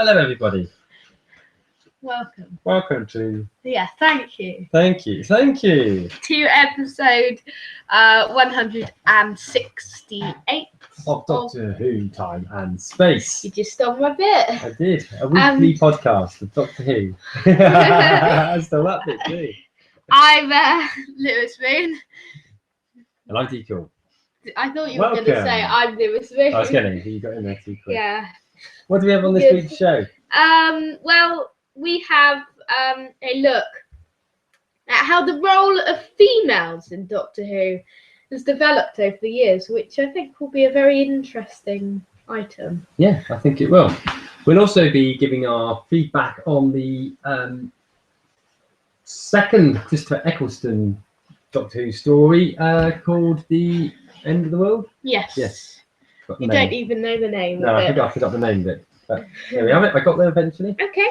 Hello, everybody. Welcome. Welcome to. Yeah, thank you. Thank you. Thank you. To episode 168 Of Doctor Who, Time and Space. You just stole my bit. I did. A weekly podcast of Doctor Who. I stole that bit too. I'm Lewis Moon. And I'm Deacon. I thought you were going to say I'm Lewis Moon. I was getting you got in there too quick. Yeah. What do we have on this week's show? Well, we have a look at how the role of females in Doctor Who has developed over the years, which I think will be a very interesting item. Yeah, I think it will. We'll also be giving our feedback on the second Christopher Eccleston Doctor Who story called The End of the World. Yes. Yes. You don't even know the name No, of it. I forgot the name of it. But there we have it. I got there eventually. Okay.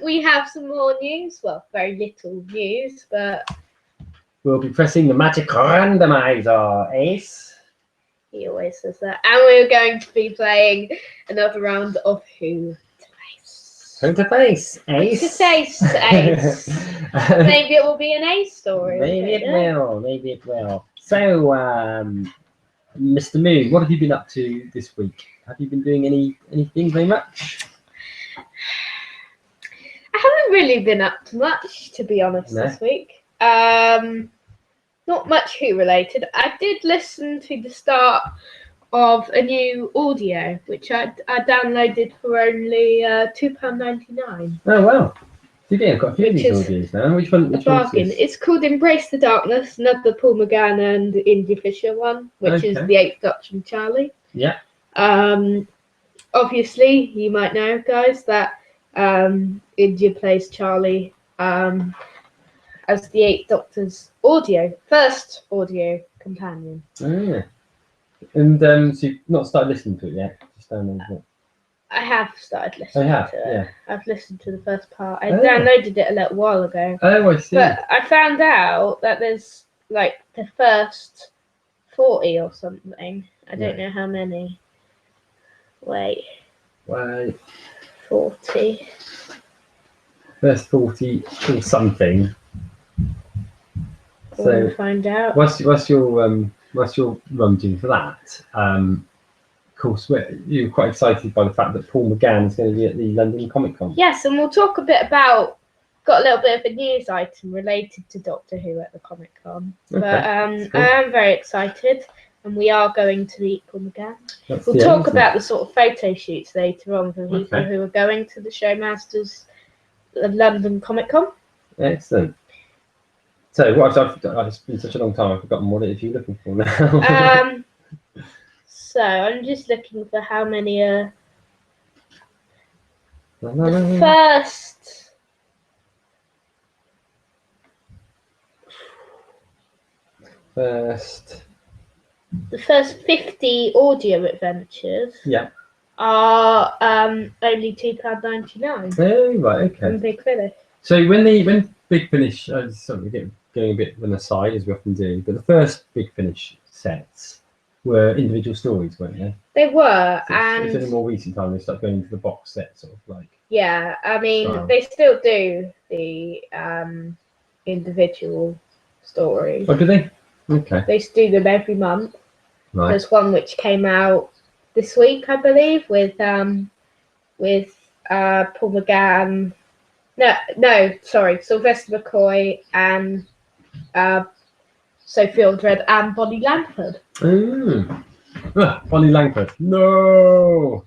We have some more news. Well, very little news, but we'll be pressing the magic randomizer, Ace. He always says that. And we're going to be playing another round of Who to Face. Who to Face, Ace. Who to Face, Ace. Maybe it will be an Ace story. Maybe it will. Maybe it will. So, Mr. Moon, what have you been up to this week? Have you been doing anything very much? I haven't really been up to much, to be honest, this week. Not much Who related. I did listen to the start of a new audio, which I downloaded for only £2.99. Oh wow! You're getting quite a few of these audios now. Which one? Which bargain. It's called Embrace the Darkness, another Paul McGann and Indy Fisher one, which is the 8th Doctor and Charlie. Yeah. Obviously, you might know, guys, that India plays Charlie as the 8th Doctor's first audio companion. Oh, yeah. And so you've not started listening to it yet? Just downloaded it. I have started listening to it. Yeah. I've listened to the first part. I downloaded it a little while ago. Oh, I see. But I found out that there's like the first 40 or something. I don't know how many. Wait. 40. First 40 or something. So we'll find out. What's your rummaging for that? Of course, you're quite excited by the fact that Paul McGann is going to be at the London Comic Con. Yes, and we'll talk a bit about. Got a little bit of a news item related to Doctor Who at the Comic Con. Okay, but cool. I am very excited, and we are going to meet Paul McGann. That's We'll talk about the sort of photo shoots later on for people who are going to the Showmasters London Comic Con. Excellent. So, it's been such a long time, I've forgotten what it is you're looking for now. So, I'm just looking for how many the first 50 audio adventures are only £2.99. Oh, right, okay. From Big Finish. So when Big Finish, sorry, we're going a bit on the side as we often do, but the first Big Finish sets were individual stories, weren't they? They were, so and it's only more recent time they start going into the box set, sort of like. Yeah, I mean they still do the individual stories. Oh, do they? Okay. They do them every month. Right. There's one which came out this week, I believe, with Paul McGann. No, sorry, Sylvester McCoy and Sophie Aldred and Bonnie Langford. Bonnie Langford. No.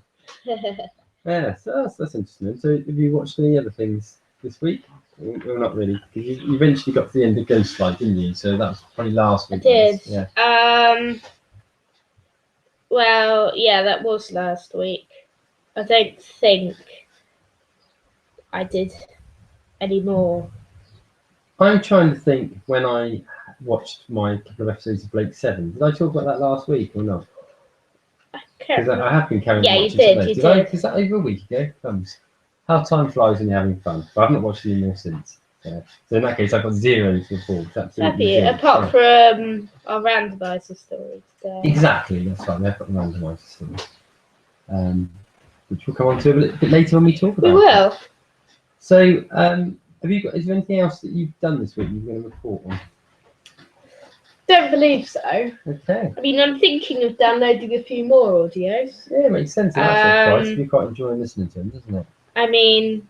Yeah, so that's interesting. So have you watched any other things this week? Well, not really, because you eventually got to the end of Ghostlight, didn't you? So that was probably last week. I did. Yeah. Well, yeah, that was last week. I don't think I did any more. I'm trying to think when I watched my couple of episodes of Blake 7. Did I talk about that last week or not? Because I have been carrying on watching. Yeah, you did. Is that over a week ago? How time flies when you're having fun. But I've not watched any more since. Yeah. So in that case, I've got 0 to report. Apart from our randomizer story today. Exactly, that's right. I've got the randomizer story. which we'll come on to a bit later when we talk about We it. will. So, is there anything else that you've done this week you're going to report on? Don't believe so. Okay. I mean, I'm thinking of downloading a few more audios. Yeah, it makes sense. That's surprise. You're quite enjoying listening to them, doesn't it? I mean,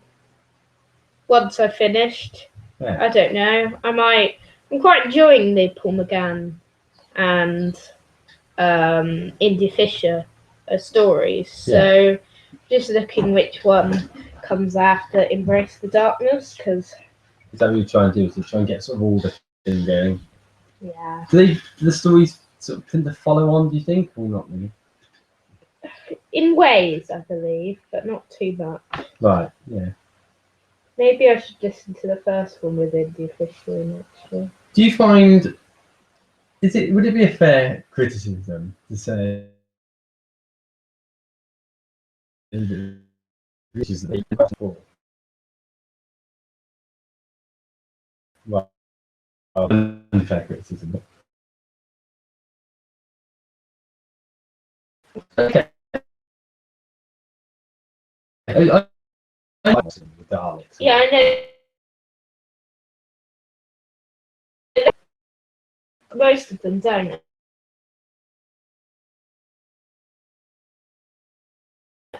once I've finished, Yeah. I don't know. I'm quite enjoying the Paul McGann and Indy Fisher stories. So, just looking which one comes after Embrace the Darkness, because Is that what you're trying to do? Is to try and get sort of all the thing going? yeah. Do the stories sort of tend to follow on? Do you think, or not really? In ways, I believe, but not too much. Right. Yeah. Maybe I should listen to the first one with Indy Fisher in it, actually. Do you find would it be a fair criticism to say which is the well, unfair criticism? Okay. I with the Daleks. Yeah, I know. Most of them don't.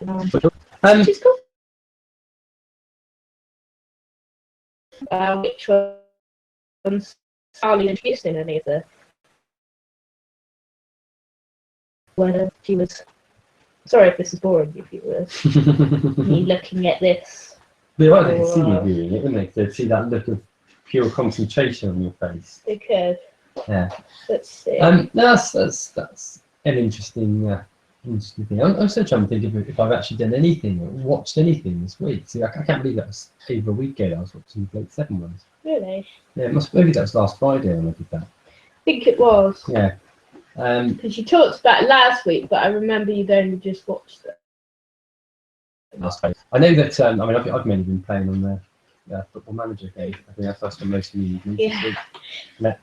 Which is cool. Which ones hardly introduced in any of the whether she was sorry if this is boring you viewers. Me looking at this. They could see you viewing it, wouldn't they? They'd see that look of pure concentration on your face. They could. Yeah. Let's see. That's an interesting thing. I'm still trying to think if I've actually done anything or watched anything this week. See, I can't believe that was over a week ago. I was watching the Blake 7 ones. Really? Yeah, maybe that was last Friday when I did that. I think it was. Yeah. Because you talked about it last week, but I remember you'd only just watched it. Last Friday. I know that. I've mainly been playing on the Football Manager game. I think that's what most of the evenings. Yeah.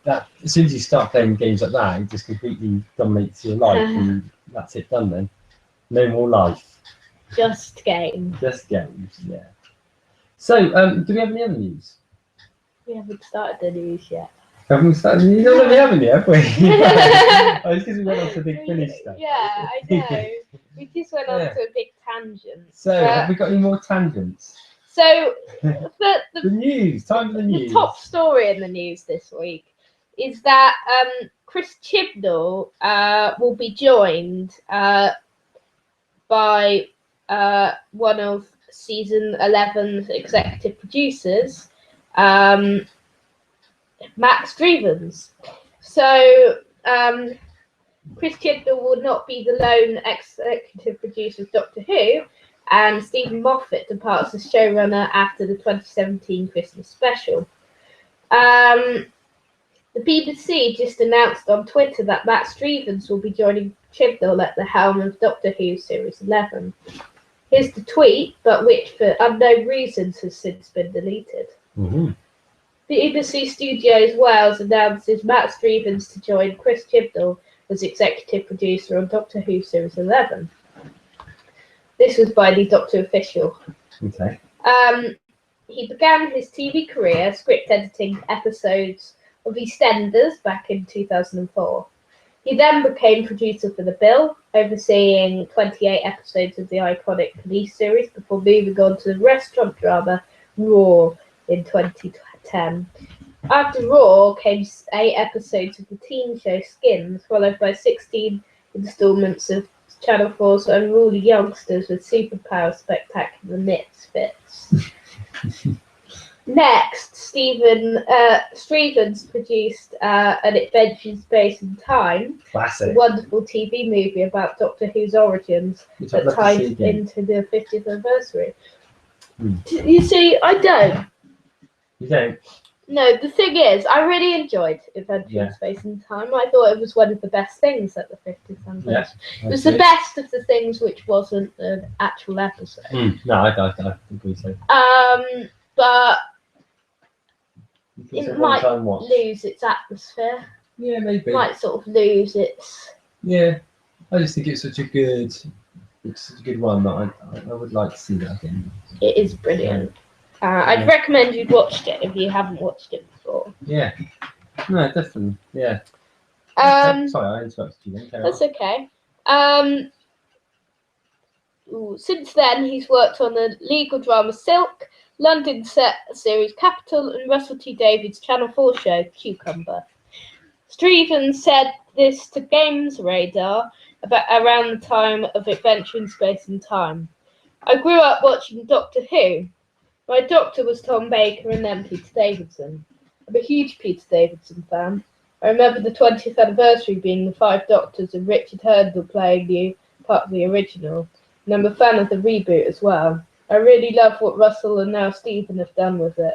That as soon as you start playing games like that, it just completely dominates your life, and that's it done then. No more life. Just games. Just games. Yeah. So, do we have any other news? We haven't started the news yet. Haven't we started the news? No, we haven't yet, have we? Oh, it's because we went on to Big Finish stuff. Yeah, I know. We just went on to a big tangent. So, have we got any more tangents? So, the news. Time for the news. The top story in the news this week is that Chris Chibnall will be joined by one of season 11's executive producers, Max Drevens. So Chris Chibnall will not be the lone executive producer of Doctor Who, and Stephen Moffat departs as showrunner after the 2017 Christmas special. The BBC just announced on Twitter that Max Drevens will be joining Chibnall at the helm of Doctor Who Series 11. Here's the tweet, but which for unknown reasons has since been deleted. Mm-hmm. BBC Studios Wales announces Max Drevens to join Chris Chibnall as executive producer on Doctor Who Series 11. This was by the Doctor Official. Okay. He began his TV career script editing episodes of EastEnders back in 2004. He then became producer for The Bill, overseeing 28 episodes of the iconic police series before moving on to the restaurant drama Raw in 2010. After Raw came 8 episodes of the teen show Skins, followed by 16 installments of Channel 4's Unruly Youngsters with Superpower Spectacular Misfits. Next, Stevens produced An Adventure in Space and Time, Classic. a wonderful TV movie about Doctor Who's origins that ties into the 50th anniversary. You see, I don't. You don't? No, the thing is, I really enjoyed Adventure in Space and Time. I thought it was one of the best things at the 50th anniversary. It was the best of the things which wasn't an actual episode. No, I agree so. But It it might lose its atmosphere. Yeah, maybe. Might sort of lose its... Yeah, I just think it's such a good It's a good one that I would like to see that again. It is brilliant. I'd recommend you'd watched it if you haven't watched it before. Yeah. No, definitely. Yeah. Sorry, I interrupted you then. That's okay. Since then, he's worked on the legal drama Silk, London set series Capital, and Russell T Davies' Channel 4 show Cucumber. Strevens said this to Games Radar about around the time of Adventure in Space and Time. I grew up watching Doctor Who. My doctor was Tom Baker and then Peter Davison. I'm a huge Peter Davison fan. I remember the 20th anniversary being the 5 Doctors and Richard Hurndall playing the part of the original. And I'm a fan of the reboot as well. I really love what Russell and now Stephen have done with it.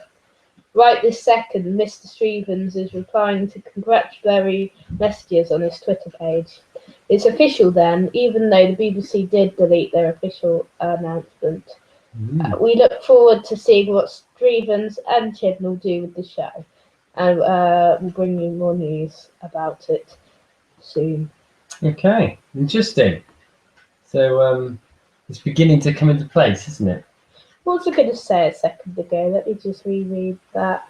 Right this second, Mr. Strevens is replying to congratulatory messages on his Twitter page. It's official then, even though the BBC did delete their official announcement. We look forward to seeing what Strevens and Chibnall do with the show. And we'll bring you more news about it soon. Okay, interesting. So it's beginning to come into place, isn't it? What was I going to say a second ago? Let me just reread that.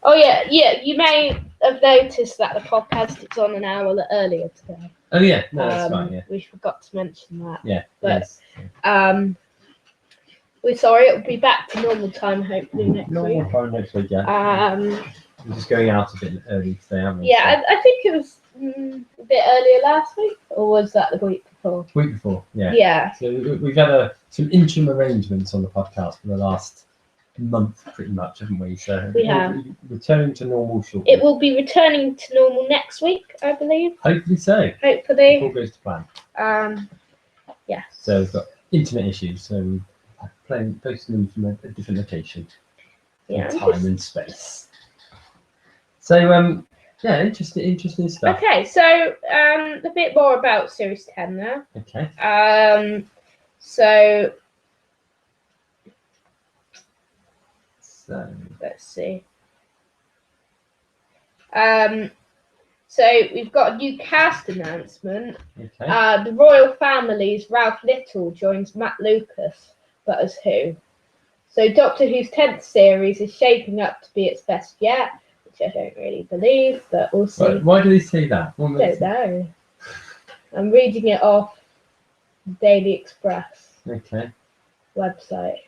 Oh yeah. You may have noticed that the podcast is on an hour earlier today. Oh yeah, no, that's right. Yeah, we forgot to mention that. Yeah, but yes. We're sorry. It'll be back to normal time hopefully next week. Normal time next week. Yeah. We're just going out a bit early today, aren't we? Yeah, I think it was a bit earlier last week, or was that the week before? Week before, yeah. Yeah. So we've had some interim arrangements on the podcast for the last month, pretty much, haven't we? So we have. Returning to normal shortly. It will be returning to normal next week, I believe. Hopefully so. Hopefully. If all goes to plan. Yeah. So we've got internet issues, so we're posting them from a different location. Yeah. Time and space. So yeah, interesting stuff. Okay, so a bit more about Series 10 now. Okay. So let's see. So we've got a new cast announcement. Okay. The royal family's Ralph Little joins Matt Lucas, but as who? So Doctor Who's 10th series is shaping up to be its best yet, which I don't really believe, but we'll see. Why do they say that? I don't know. I'm reading it off the Daily Express website.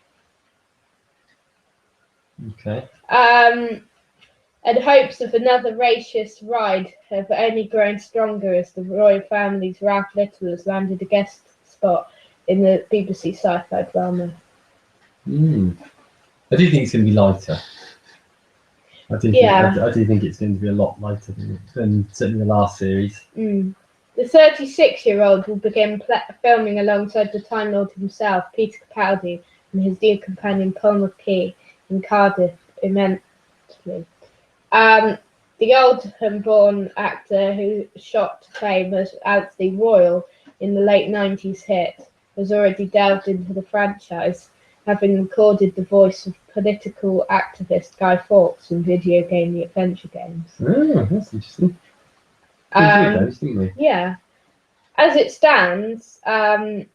Okay. And hopes of another racist ride have only grown stronger as the royal family's Ralph Little has landed a guest spot in the BBC sci-fi drama. I do think it's going to be lighter. I do think it's going to be a lot lighter than certainly the last series. The 36-year-old will begin filming alongside the Time Lord himself, Peter Capaldi, and his dear companion Paul McKee in Cardiff immensely. The Oldham-born actor who shot to fame as Anthony Royal in the late 90s hit has already delved into the franchise, having recorded the voice of political activist Guy Fawkes in video game The Adventure Games. Oh, that's interesting. Those, didn't we? Yeah. As it stands, the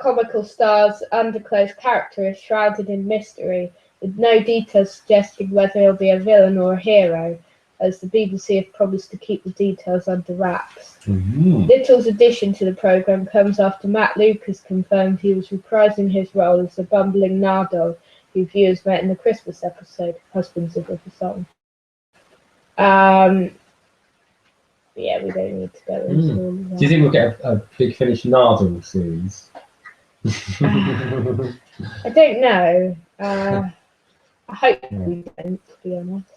comical star's underclothes character is shrouded in mystery, with no details suggesting whether he'll be a villain or a hero, as the BBC have promised to keep the details under wraps. Little's addition to the programme comes after Matt Lucas confirmed he was reprising his role as the bumbling Nardole who viewers met in the Christmas episode Husbands of the Song. Yeah, we don't need to go into all of that. Do you think we'll get a Big Finish Nardole series? I don't know. I hope we don't, to be honest.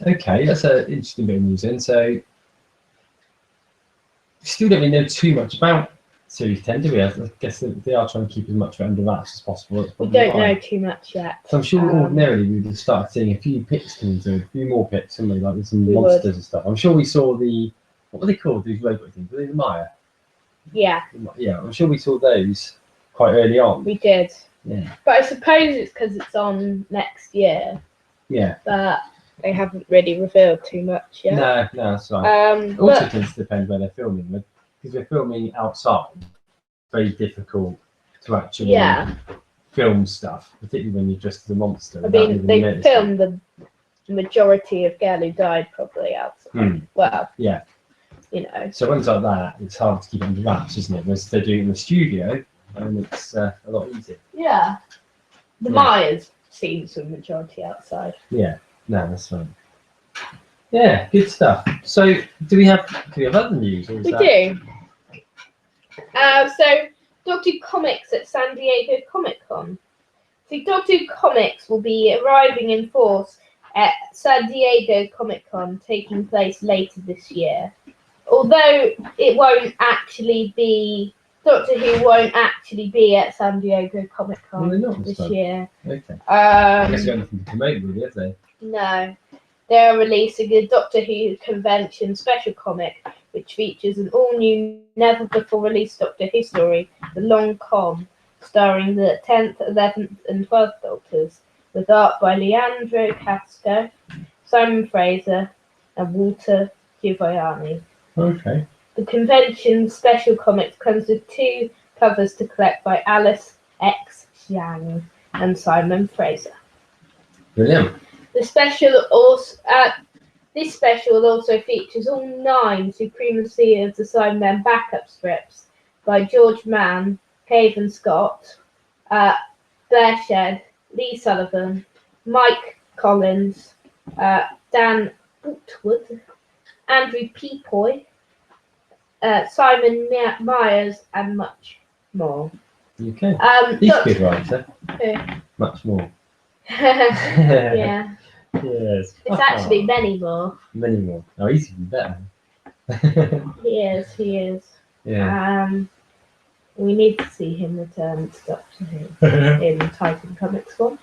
Okay, that's an interesting bit of news then. So, we still don't really know too much about Series 10, do we? I guess they are trying to keep as much under wraps as possible. We don't know too much yet. So I'm sure ordinarily we would have started seeing a few picks coming through, a few more picks, wouldn't we? Like with some monsters and stuff. I'm sure we saw what were they called, these robot things? Were they the Maya? Yeah. Yeah, I'm sure we saw those quite early on. We did. Yeah. But I suppose it's because it's on next year. Yeah. But they haven't really revealed too much yet. No, that's right. It also But tends to depend where they're filming, because we're filming outside. It's very difficult to actually film stuff, particularly when you're dressed as a monster. I mean, they filmed the majority of Girl Who Died probably outside. Well, yeah. You know. So ones like that, it's hard to keep under wraps, isn't it? Whereas if they're doing it in the studio, and it's a lot easier. Yeah. The Myers scenes were majority outside. Yeah. No, that's right. Yeah, good stuff. So, do we have other news? Or We do. So, Doctor Who Comics at San Diego Comic-Con. So, Doctor Who Comics will be arriving in force at San Diego Comic-Con, taking place later this year. Although it won't actually be, Doctor Who won't actually be at San Diego Comic-Con this year. Okay. I guess they got nothing to promote, really, have they? No. They're releasing a Doctor Who convention special comic, which features an all-new, never-before-released Doctor Who story, The Long Con, starring the 10th, 11th and 12th Doctors, with art by Leandro Casco, Simon Fraser and Walter Giuliani. Okay. The convention special comics comes with 2 covers to collect by Alice X. Zhang and Simon Fraser. Brilliant. This special also features all 9 Supremacy of the Cybermen backup strips by George Mann, Cavan Scott, Blair Shed, Lee Sullivan, Mike Collins, Dan Bootwood, Andrew Peapoy, Simon Myers, and much more. Okay. He's a good writer. Much more. Yeah. Yes. It's actually many more. Many more. Oh, he's even better. He is. Yeah. We need to see him return to Doctor Who in Titan Comics form.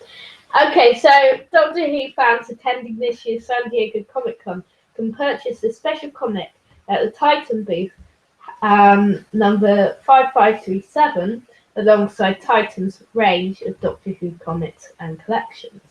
Okay, so Doctor Who fans attending this year's San Diego Comic-Con can purchase the special comic at the Titan booth, number 5537, alongside Titan's range of Doctor Who comics and collections.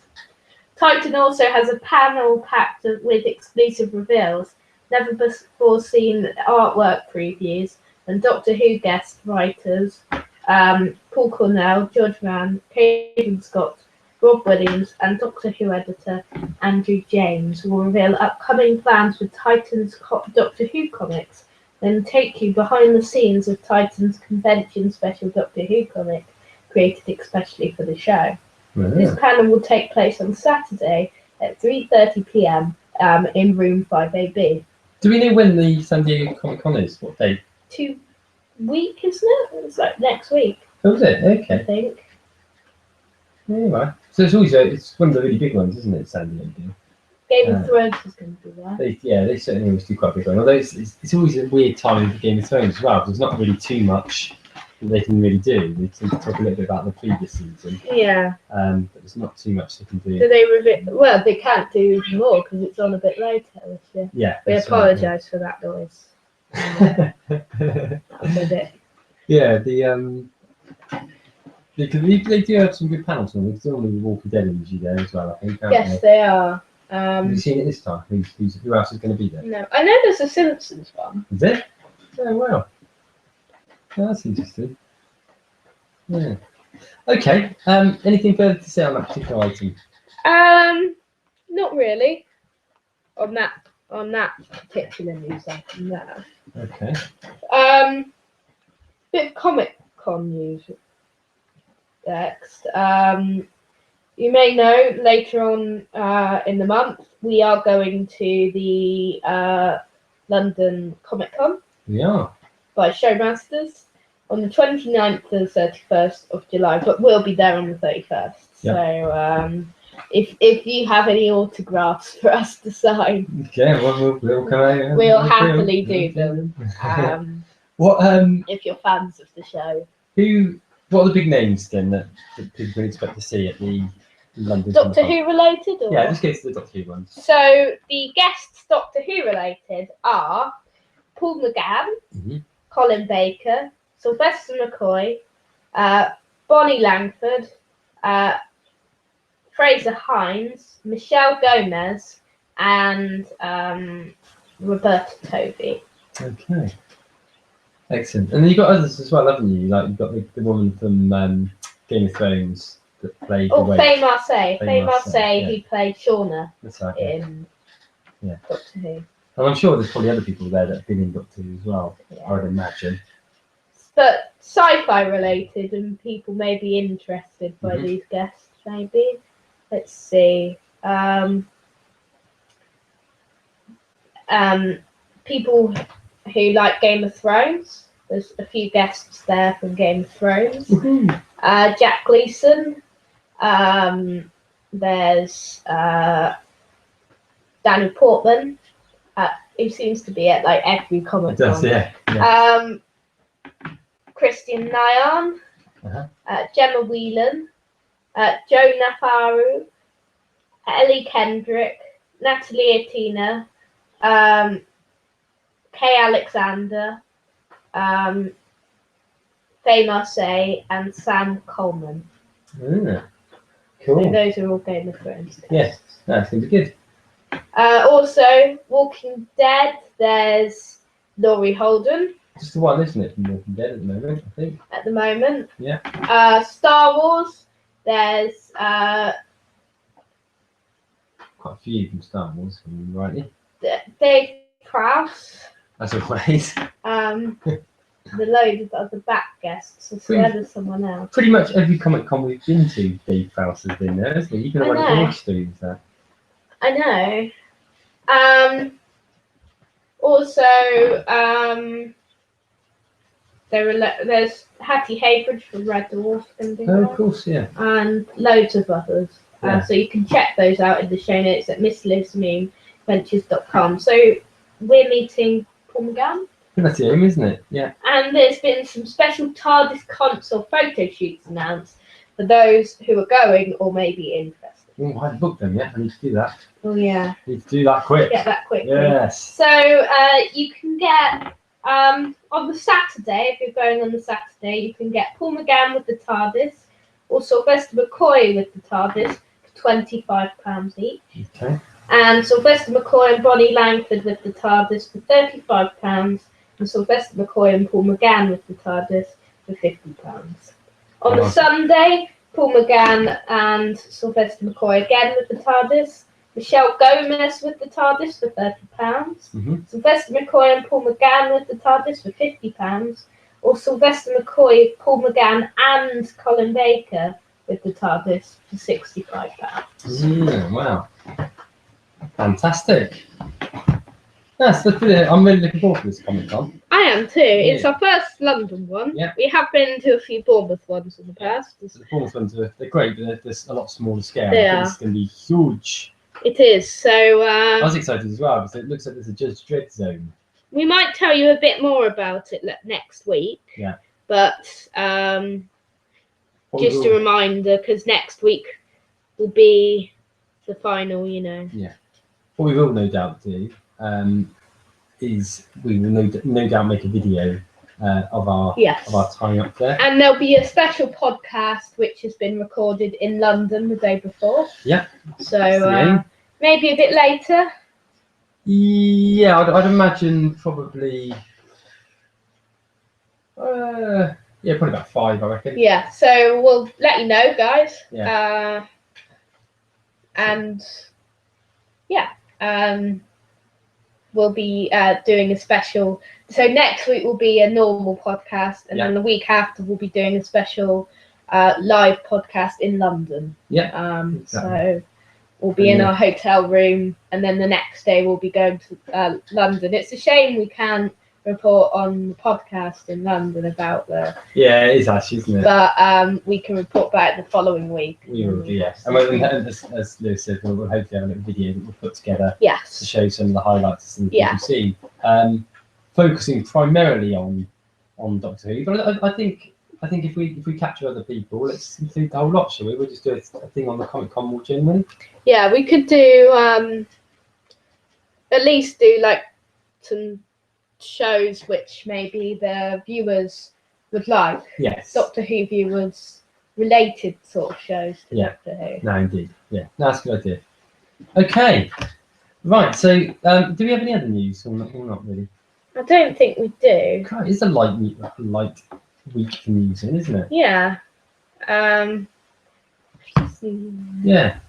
Titan also has a panel packed with exclusive reveals, never before seen artwork previews, and Doctor Who guest writers Paul Cornell, George Mann, Cavan Scott, Rob Williams, and Doctor Who editor Andrew James will reveal upcoming plans for Titan's Doctor Who comics, then take you behind the scenes of Titan's convention special Doctor Who comic, created especially for the show. Yeah. This panel will take place on Saturday at 3:30 p.m. In room 5AB. Do we know when the San Diego Comic-Con is? What date? 2 weeks, isn't it? It's like next week. Oh, is it? I Okay. think. Anyway. So it's always it's one of the really big ones, isn't it, San Diego? Game of Thrones is going to be there. They certainly always do quite a big one. Although it's always a weird time for Game of Thrones as well, because there's not really too much that they can really do. They tend to talk a little bit about the previous season. Yeah. But there's not too much they can do. Do they reveal? Well, they can't do more because it's on a bit later this year. Yeah. We apologise for that noise. That was a bit. Yeah, they do have some good panels on. There's normally Walking Dead usually there as well, I think. Yes, they are. Have you seen it this time? Who else is going to be there? No, I know there's a Simpsons one. Is it? Oh, wow. Oh, that's interesting. Yeah. Okay. Anything further to say on that particular item? Not really. On that particular news item there. Okay. Bit of Comic-Con news next. You may know later on in the month we are going to the London Comic-Con. We are. By Showmasters on the 29th to 31st of July, but we'll be there on the 31st. Yep. So if you have any autographs for us to sign, okay, well, we'll come out. We'll happily do them. What if you're fans of the show. What are the big names then that people can expect to see at the London Doctor Comic-Con? Who related? Or? Yeah, just go to the Doctor Who ones. So the guests Doctor Who related are Paul McGann, Colin Baker, Sylvester McCoy, Bonnie Langford, Fraser Hines, Michelle Gomez, and Roberta Tovey. Okay. Excellent. And then you've got others as well, haven't you? Like you've got the woman from Game of Thrones that played the witch. Faye Marseille. Faye Faye Marseille, Marseille, yeah. who played Shauna That's right. Yeah. in Yeah. Doctor Who. And I'm sure there's probably other people there that have been in Doctor Who as well, Yeah. I would imagine. But sci-fi related, and people may be interested by Mhm. these guests, maybe. Let's see. People who like Game of Thrones. There's a few guests there from Game of Thrones. Jack Gleason. There's Daniel Portman, who seems to be at like every It Comic does, Con. yeah. Christian Nyan, Uh-huh. Gemma Whelan, Joe Nafaru, Ellie Kendrick, Natalie Atina, Kay Alexander, Faye Marseille, and Sam Coleman. Ah, So cool. those are all Game of Thrones. Yes, that's going to be good. Also, Walking Dead, there's Laurie Holden Just the one, isn't it, from Walking Dead at the moment, I think. at the moment. Yeah. Star Wars, there's Quite a few from Star Wars, if I remember rightly. Dave Prowse, As always. the load of other back guests, as well as someone else. Pretty much every Comic Con we've been to, Dave Prowse has been there, hasn't he? Even the I one at know. Broadstreams there. I know. Also, there's Hattie Haybridge from Red Dwarf going to be Oh, there, of course, yeah. and loads of others. Yeah. So you can check those out in the show notes at misslivesmeventures.com. So we're meeting Paul McGann. That's him, isn't it? Yeah. And there's been some special TARDIS console photo shoots announced for those who are going or may be interested. Oh, I haven't booked them yet. I need to do that. Oh yeah, I need to do that quick. get that quickly. Yes. So you can get on the Saturday, if you're going on the Saturday, you can get Paul McGann with the TARDIS, or Sylvester McCoy with the TARDIS for £25 each, Okay. and Sylvester McCoy and Bonnie Langford with the TARDIS for £35, and Sylvester McCoy and Paul McGann with the TARDIS for £50. On the Right. Sunday, Paul McGann and Sylvester McCoy again with the TARDIS. Michelle Gomez with the TARDIS for £30. Mm-hmm. Sylvester McCoy and Paul McGann with the TARDIS for £50. Or Sylvester McCoy, Paul McGann and Colin Baker with the TARDIS for £65. Yeah, wow. Fantastic. That's brilliant. I'm really looking forward to this Comic Con. I am too. It's our first London one. Yeah. We have been to a few Bournemouth ones in the past. So the Bournemouth ones they're great, but they're a lot smaller scale. They I think are. it's going to be huge. It is. So I was excited as well because it looks like there's a Judge Dredd zone. we might tell you a bit more about it next week. Yeah. But What just we a will- reminder, because next week will be the final, What we will no doubt do is we will no doubt make a video of our Yes. time up there. And there'll be a special podcast which has been recorded in London the day before. Yeah. So That's the aim. maybe a bit later. Yeah, I'd imagine probably. Probably about 5, I reckon. Yeah. So we'll let you know, guys. Yeah. We'll be doing a special. So next week will be a normal podcast, and then the week after we'll be doing a special live podcast in London. Yeah. So Exactly. we'll be in Yeah. our hotel room, and then the next day we'll be going to London. It's a shame we can't report on the podcast in London about the, Yeah, it is actually, isn't it? but we can report back the following week. We will do, yes. And as Lewis said, we'll hopefully have a little video that we'll put together to Yes. show some of the highlights and things Yeah. you've seen. Focusing primarily on Doctor Who, but I think if we capture other people, let's include the whole lot, shall we? We'll just do a thing on the Comic Con more generally. Yeah, we could do at least do like some shows which maybe the viewers would like. Yes. Doctor Who viewers related sort of shows to Yeah. Doctor Who. No, indeed. Yeah, no, that's a good idea. Okay. Right. So, do we have any other news or not really? I don't think we do. God, it's a light week for news, isn't it? Yeah. Yeah.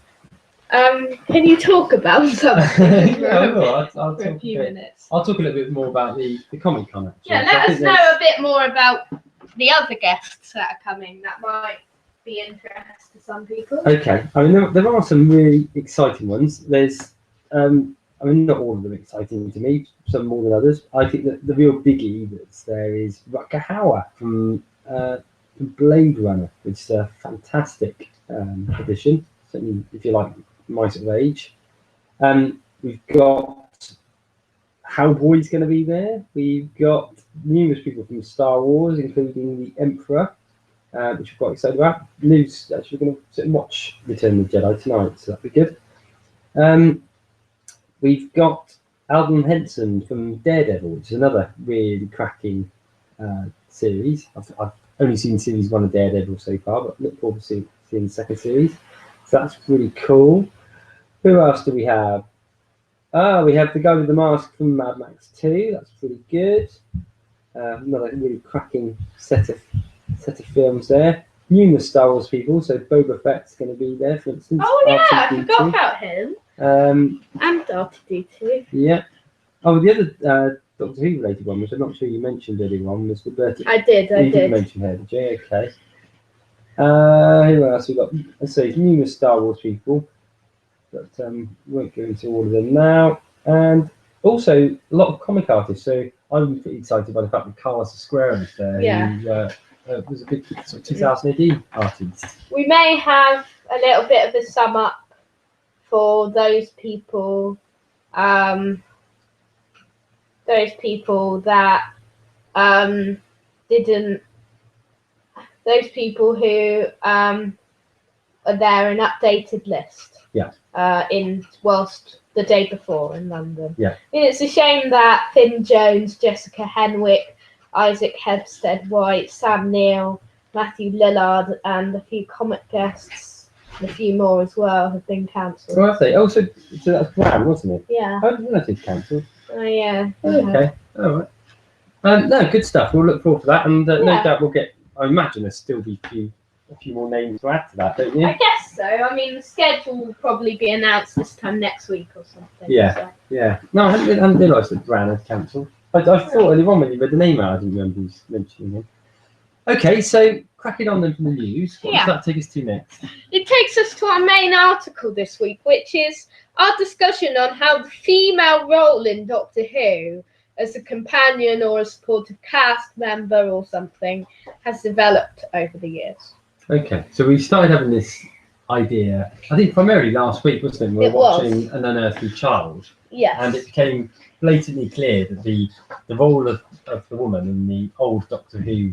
Can you talk about something Yeah, I will. I'll for a talk few minutes? I'll talk a little bit more about the Comic Con. Actually. Yeah, So I let think us know a bit more about the other guests that are coming. That might be interest to some people. Okay, I mean there are some really exciting ones. There's, I mean not all of them exciting to me, some more than others. I think that the real biggie that's there is Rutger Hauer from Blade Runner, which is a fantastic edition. Certainly, if you like my sort of age. We've got Hellboy's going to be there. We've got numerous people from Star Wars, including the Emperor, which we're quite excited about. News, actually, we're going to sit and watch Return of the Jedi tonight, so that'll be good. We've got Alden Henson from Daredevil, which is another really cracking series. I've only seen series 1 of Daredevil so far, but look forward to seeing the second series. So that's really cool. Who else do we have? We have the guy with the mask from Mad Max 2. That's pretty good. Another really cracking set of films there. Numerous Star Wars people. So Boba Fett's going to be there, for instance. Oh yeah, I R2-D2. forgot about him. And R2-D2. Yeah. Oh, the other Doctor Who related one, which I'm not sure you mentioned earlier on, was Roberta. I did. You did mention her, did you? Okay. Who else we got? Let's see, numerous Star Wars people. But we won't go into all of them now. And also a lot of comic artists. So I'm pretty excited by the fact that Carlos Esquerra is there. Yeah. Who was a big sort of 2000 AD artist. We may have a little bit of a sum up for those people. Those people that didn't. Those people who are there, an updated list. Yeah. Whilst the day before in London. Yeah. I mean, it's a shame that Finn Jones, Jessica Henwick, Isaac Hempstead White, Sam Neill, Matthew Lillard, and a few comic guests, and a few more as well, have been cancelled. Oh, I see. Oh, so that's Bram, wasn't it? Yeah. I didn't realize it's cancelled. Oh, yeah. Okay. All right. No, good stuff. We'll look forward to that, and no doubt we'll get. I imagine there'll still be a few more names to add to that, don't you? I guess so. I mean, the schedule will probably be announced this time next week or something. Yeah. So. Yeah. No, I hadn't realised that Bran had cancelled. I thought earlier on when you read the name out, I didn't remember who's mentioning him. Okay, so cracking on then from the news. What does that take us to next? It takes us to our main article this week, which is our discussion on how the female role in Doctor Who, as a companion or a supportive cast member or something, has developed over the years. Okay, so we started having this idea, I think primarily last week, wasn't it? We were watching An Unearthly Child. Yes. And it became blatantly clear that the role of the woman in the old Doctor Who,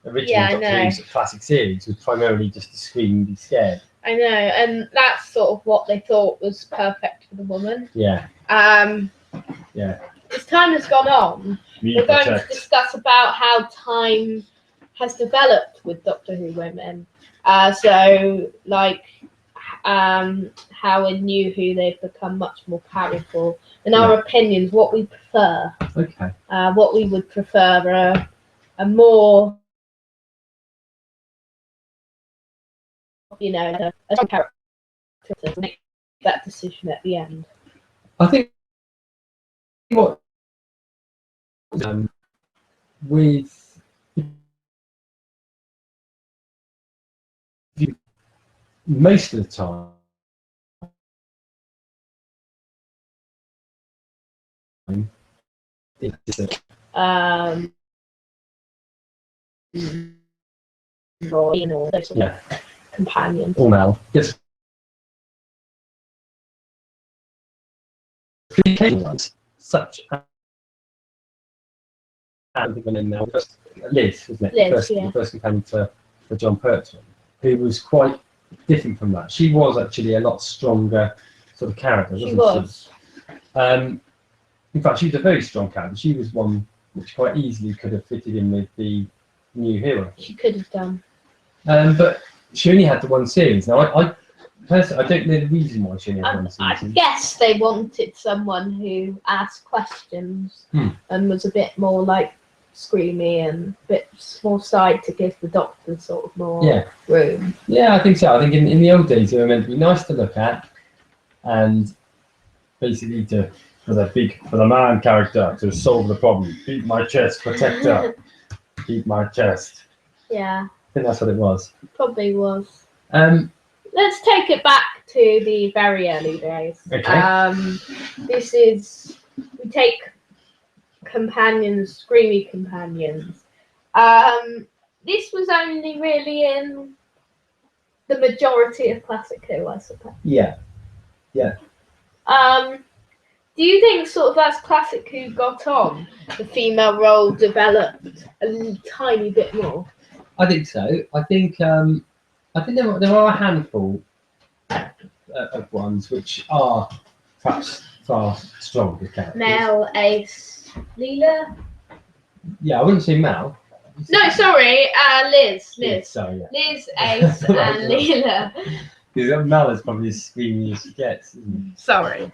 original Doctor Who classic series, was primarily just to scream and be scared. I know, and that's sort of what they thought was perfect for the woman. Yeah. Yeah. As time has gone on, we're going to discuss about how time has developed with Doctor Who women. So, like, how in New Who they've become much more powerful. In our opinions, what we prefer. Okay. What we would prefer a more, a strong character to make that decision at the end. I think what with most of the time those companions. All male. Yes. Such Liz, wasn't it? The first companion for John Pertwee, who was quite different from that. She was actually a lot stronger sort of character, wasn't she? In fact, she was a very strong character. She was one which quite easily could have fitted in with the new hero. She could have done. But she only had the one series. Now, I personally, I don't know the reason why she only had one I season. guess they wanted someone who asked questions and was a bit more like screamy and a bit more side to give the Doctor sort of more room. Yeah, I think so. I think in the old days they were meant to be nice to look at, and basically for the man character to solve the problem, beat my chest, protector, beat my chest. Yeah, I think that's what it was. probably was. Let's take it back to the very early days. Okay. We take companions, screamy companions. This was only really in the majority of Classic Who, I suppose. Yeah. Do you think sort of as Classic Who got on, the female role developed a tiny bit more? I think so. I think there are a handful of ones which are perhaps far stronger characters. Mel, Ace, Leela? Yeah, I wouldn't say Mel. No, sorry, Liz. Sorry, yeah. Liz, Ace, and Leela. Because Mel is probably as screamy as she gets, isn't it? Sorry.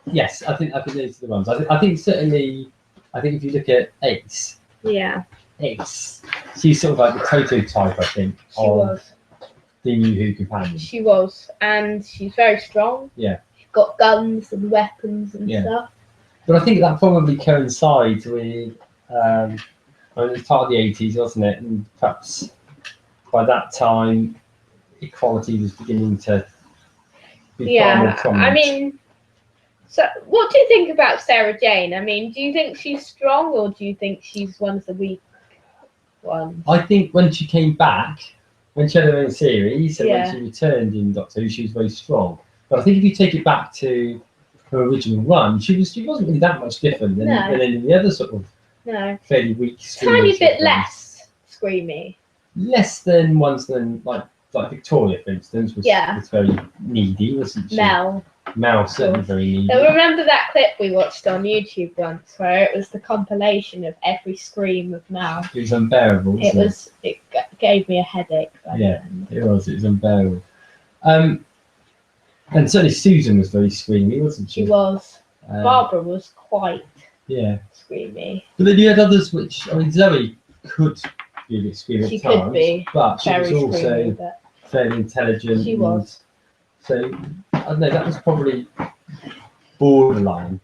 Yes, I think those are the ones. I think certainly, if you look at Ace. Yeah. Ace. She's sort of like the prototype, I think, of the New Who companion. She was, and she's very strong. Yeah. She's got guns and weapons and stuff. But I think that probably coincides with, it was part of the 80s, wasn't it? And perhaps by that time, equality was beginning to be far more prominent. I mean, so what do you think about Sarah Jane? I mean, do you think she's strong, or do you think she's one of the weak ones? I think when she came back, when she had her own series, and when she returned in Doctor Who, she was very strong. But I think if you take it back to her original run, she wasn't really that much different than any of the other sort of fairly weak. Tiny bit less screamy. Less than ones than like Victoria, for instance, was very needy, wasn't she? Mel certainly very needy. I remember that clip we watched on YouTube once, where it was the compilation of every scream of Mel. It was unbearable. It gave me a headache. It was unbearable. And certainly Susan was very screamy, wasn't she? She was. Barbara was quite screamy. But then you had others which, I mean, Zoe could be a bit screamy at times, could be, but she was also screamy, fairly intelligent. She was. So, I don't know, that was probably borderline.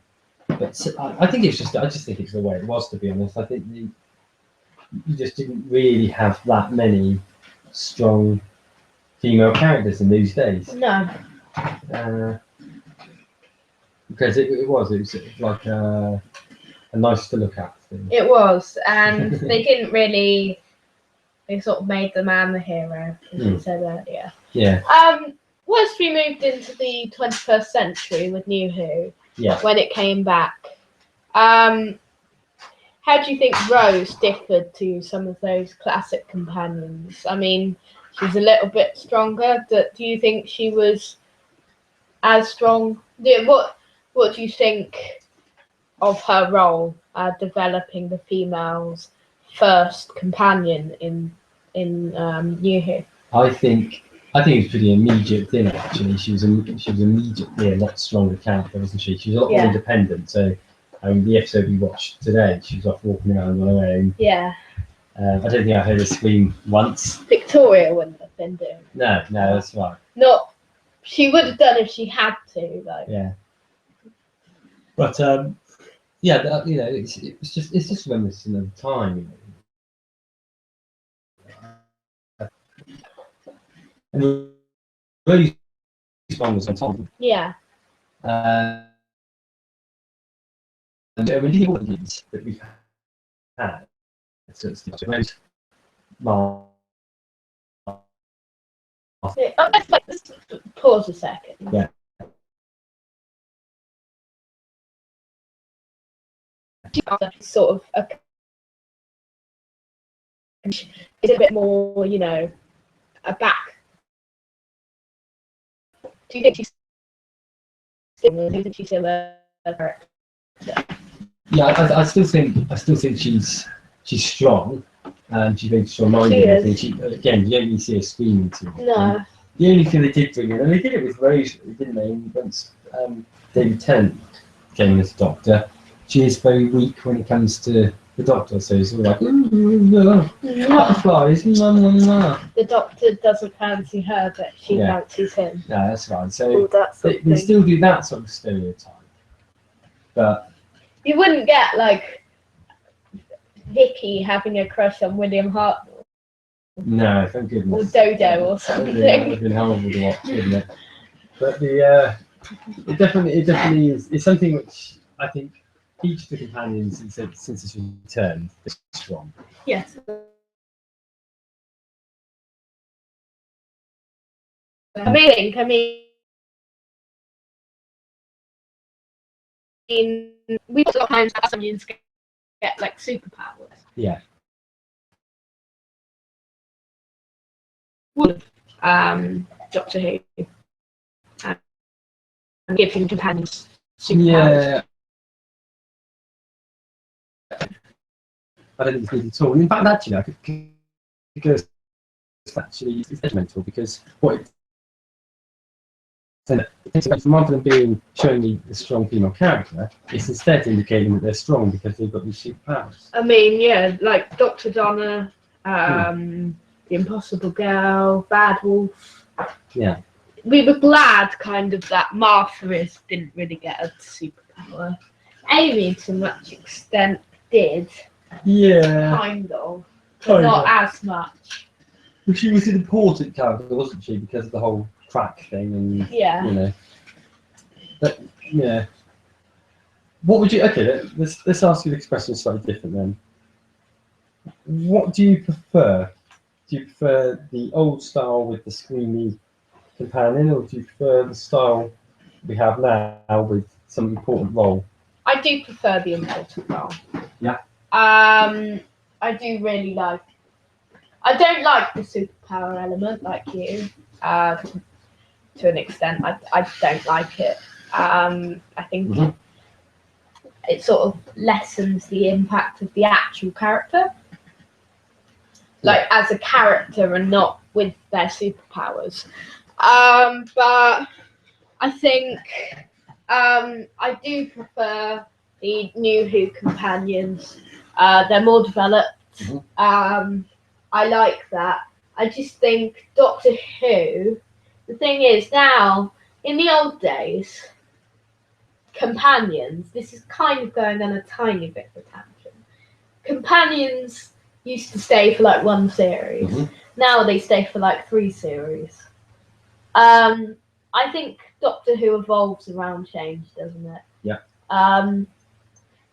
But I think it's just, I just think it's the way it was, to be honest. I think you just didn't really have that many strong female characters in those days. No. Because it was like a nice to look at thing. It was, and they didn't really. They sort of made the man the hero, as you said earlier. Yeah. Once we moved into the 21st century with New Who, when it came back, how do you think Rose differed to some of those classic companions? I mean, she's a little bit stronger. Do you think she was as strong? What do you think of her role, developing the female's first companion in New Who? I think it was pretty immediate thing, actually. She was immediately a lot stronger character, wasn't she? She was a lot more independent. So the episode we watched today, she was off walking around on her own. Yeah. I don't think I heard her scream once. Victoria wouldn't have been doing it. No, that's right. She would have done if she had to, though. Yeah. But it's just reminiscent of the time. And really strong was on top. Yeah. And really all the leads that we've had. So it's Rose, Mark. Let's pause a second. Yeah. Sort of it's a bit more, a back. Do you think she's still a character? Yeah, I still think she's strong, and she's very strong-minded. I think you don't really see her screaming too much. No. The only thing they did bring in, and they did it with Rosalie, didn't they? Once David Tennant came in as a doctor, she is very weak when it comes to the doctor, so it's all like butterflies. The doctor doesn't fancy her, but she fancies him. Yeah, that's right. So that they still do that sort of stereotype, but you wouldn't get like Vicky having a crush on William Hartnell. No, thank goodness. Or Dodo or something. That would have been horrible to watch, wouldn't it? But it definitely is. It's something which I think each of the companions since its return is strong. Yes. I mean, we sometimes have some unions get like superpowers. Yeah. Doctor Who. And giving companions superpowers. Yeah. I don't think it's needed at all. In fact, actually, I could go actually it's detrimental because what rather than being showing me the strong female character, it's instead indicating that they're strong because they've got these superpowers. I mean, yeah, like Dr. Donna, The Impossible Girl, Bad Wolf. Yeah. We were glad kind of that Martha didn't really get a superpower. Amy to much extent did. Yeah. Kind of. But not as much. Well, she was an important character, wasn't she? Because of the whole crack thing and yeah. You know. But yeah. What would you let's ask you this question slightly different then. What do you prefer? Do you prefer the old style with the screamy companion, or do you prefer the style we have now with some important role? I do prefer the important role. Yeah. I do really like. I don't like the superpower element like you. To an extent, I don't like it. I think it sort of lessens the impact of the actual character, like as a character and not with their superpowers. But I think I do prefer the new Who companions. They're more developed. I like that. I just think Doctor Who, the thing is now, in the old days, companions, this is kind of going on a tiny bit of a tangent. Companions used to stay for like one series. Now they stay for like 3 series. I think Doctor Who evolves around change, doesn't it? Yeah.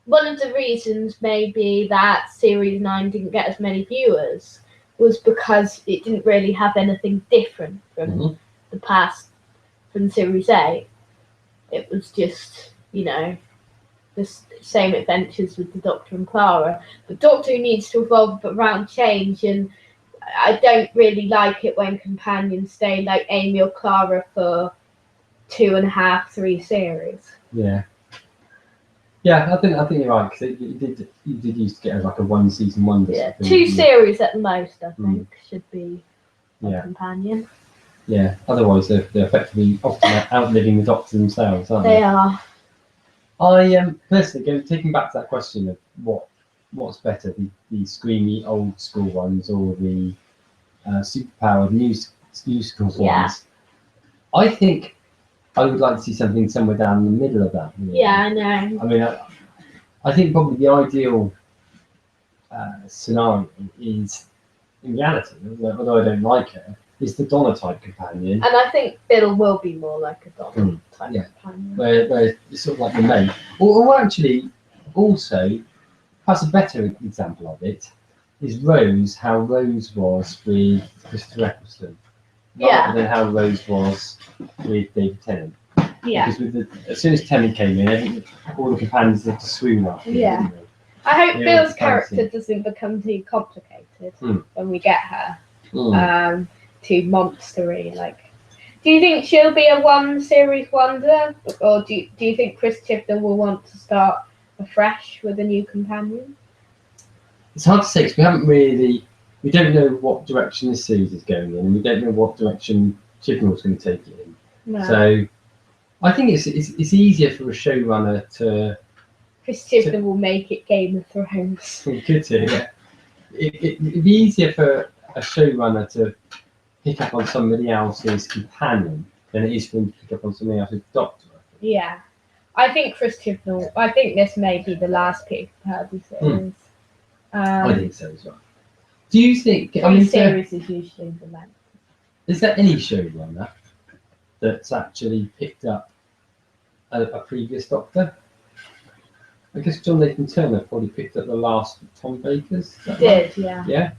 One of the reasons maybe that Series 9 didn't get as many viewers was because it didn't really have anything different from the past, from Series 8. It was just, you know, the same adventures with the Doctor and Clara. But Doctor Who needs to evolve around change, and I don't really like it when companions stay like Amy or Clara for 2.5, 3 series. Yeah. Yeah, I think you're right, because you did used to get like a 1 season wonder. Yeah, 2 series at the most, I think, should be a companion. Yeah, otherwise they're effectively often outliving the Doctor themselves, aren't they? They are. I personally, taking back to that question of what's better, the screamy old school ones or the superpowered new school ones. I think I would like to see something somewhere down the middle of that. Really. Yeah, I know. I mean, I think probably the ideal scenario is, in reality, although I don't like her, is the Donna type companion. And I think Bill will be more like a Donna type companion. Where it's sort of like the mate. Or actually, also, perhaps a better example of it is Rose, how Rose was with Christopher Eccleston. Rather than how Rose was with David Tennant. Yeah. Because as soon as Tennant came in, all the companions had to swoon up. Yeah. I hope Bill's character doesn't become too complicated when we get her. Too monstery. Like, do you think she'll be a 1 series wonder, or do you think Chris Chibnall will want to start afresh with a new companion? It's hard to say because we don't know what direction this series is going in, and we don't know what direction Chibnall's going to take it in. No. So I think it's easier for a showrunner to. Chris Chibnall will make it Game of Thrones. Good to yeah. It'd be easier for a showrunner to pick up on somebody else's companion than it is for him to pick up on somebody else's doctor. Yeah. I think Chris Chibnall, I think this may be the last Peter Capaldi series. I think so as well. Do you think? Series is usually the length. Is there any showrunner that's actually picked up a previous Doctor? I guess John Nathan Turner probably picked up the last Tom Baker's. Did, yeah. Yeah.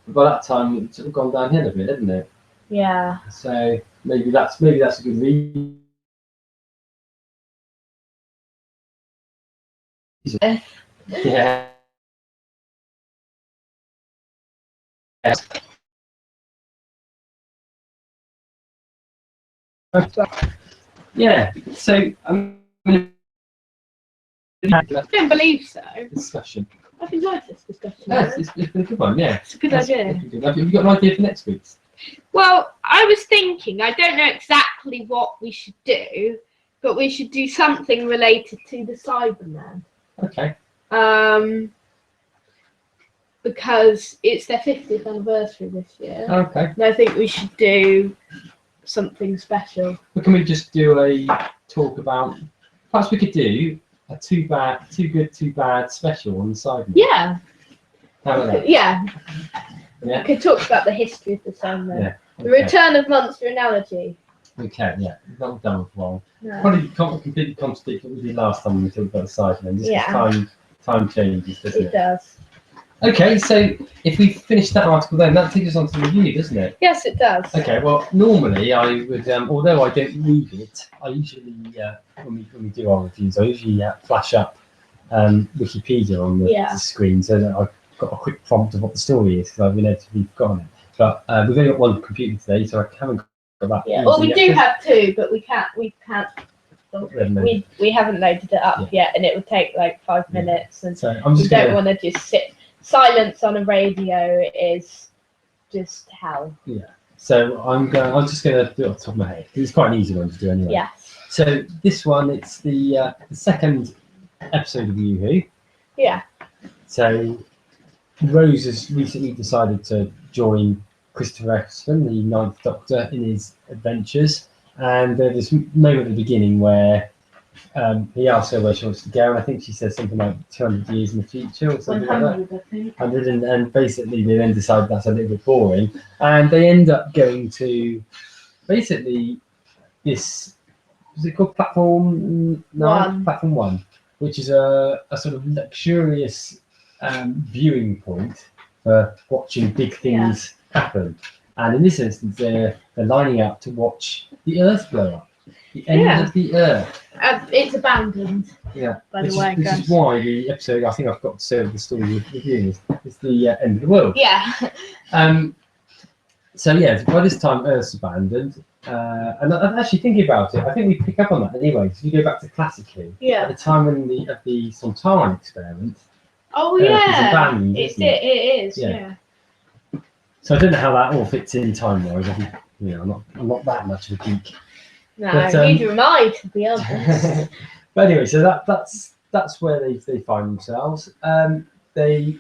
By that time, it's sort of gone downhill a bit, hasn't it? Yeah. So maybe that's a good reason. Yeah. Yeah. So I don't believe so. discussion. I've enjoyed this discussion. Yes, it's been a good one. Yeah. It's a good idea. Have you got an idea for next week's? Well, I was thinking, I don't know exactly what we should do, but we should do something related to the Cybermen. Okay. Because it's their 50th anniversary this year. Okay. And I think we should do something special. But can we just do a talk about? Perhaps we could do a too good, too bad special on the side. Yeah. How about that? Yeah. Yeah. We could talk about the history of the Cybermen. Yeah. The return of Monster Analogy. Okay. Yeah. That was done for a while. No. Probably completely contradict what we did last time when we talked about the Cybermen. Just Yeah. 'cause time changes, doesn't It it? does. Okay, so if we finish that article then, that takes us on to the review, doesn't it? Yes, it does. Okay, well, normally I would, although I don't read it, I usually, when we do our reviews, I usually flash up Wikipedia on the screen so that I've got a quick prompt of what the story is, because I've inevitably forgotten it. But we've only got one computer today, so I haven't got that. Yeah. Well, we do have two, but we can't. We haven't loaded it up yet, and it would take like 5 minutes, and so I'm just we don't want to just sit. Silence on a radio is just hell. Yeah. So I'm just going to do it off the top of my head. It's quite an easy one to do anyway. Yes. So this one, it's the second episode of New Who. Yeah. So Rose has recently decided to join Christopher Eccleston, the Ninth Doctor, in his adventures. And there's this moment at the beginning where he asks her where she wants to go, and I think she says something like 200 years in the future or something 100, like I think. 100, and basically they then decide that's a little bit boring, and they end up going to basically this, is it called Platform 9? Platform 1, which is a sort of luxurious viewing point for watching big things happen. And in this instance, they're lining up to watch the Earth blow up. The end of the Earth. It's abandoned. Yeah. By the way, this is why the episode, I think I've got to say the story with you, is the end of the world. Yeah. So yeah, by this time Earth's abandoned. And I'm actually thinking about it. I think we pick up on that anyway. So you go back to Classic Who. Yeah. At the time when the Sontaran experiment. Oh Earth yeah. is abandoned, isn't it? It is. Yeah. Yeah. So I don't know how that all fits in time-wise. I think, I'm not that much of a geek. No, But, neither am I, to be honest. But anyway, so that's where they find themselves. They,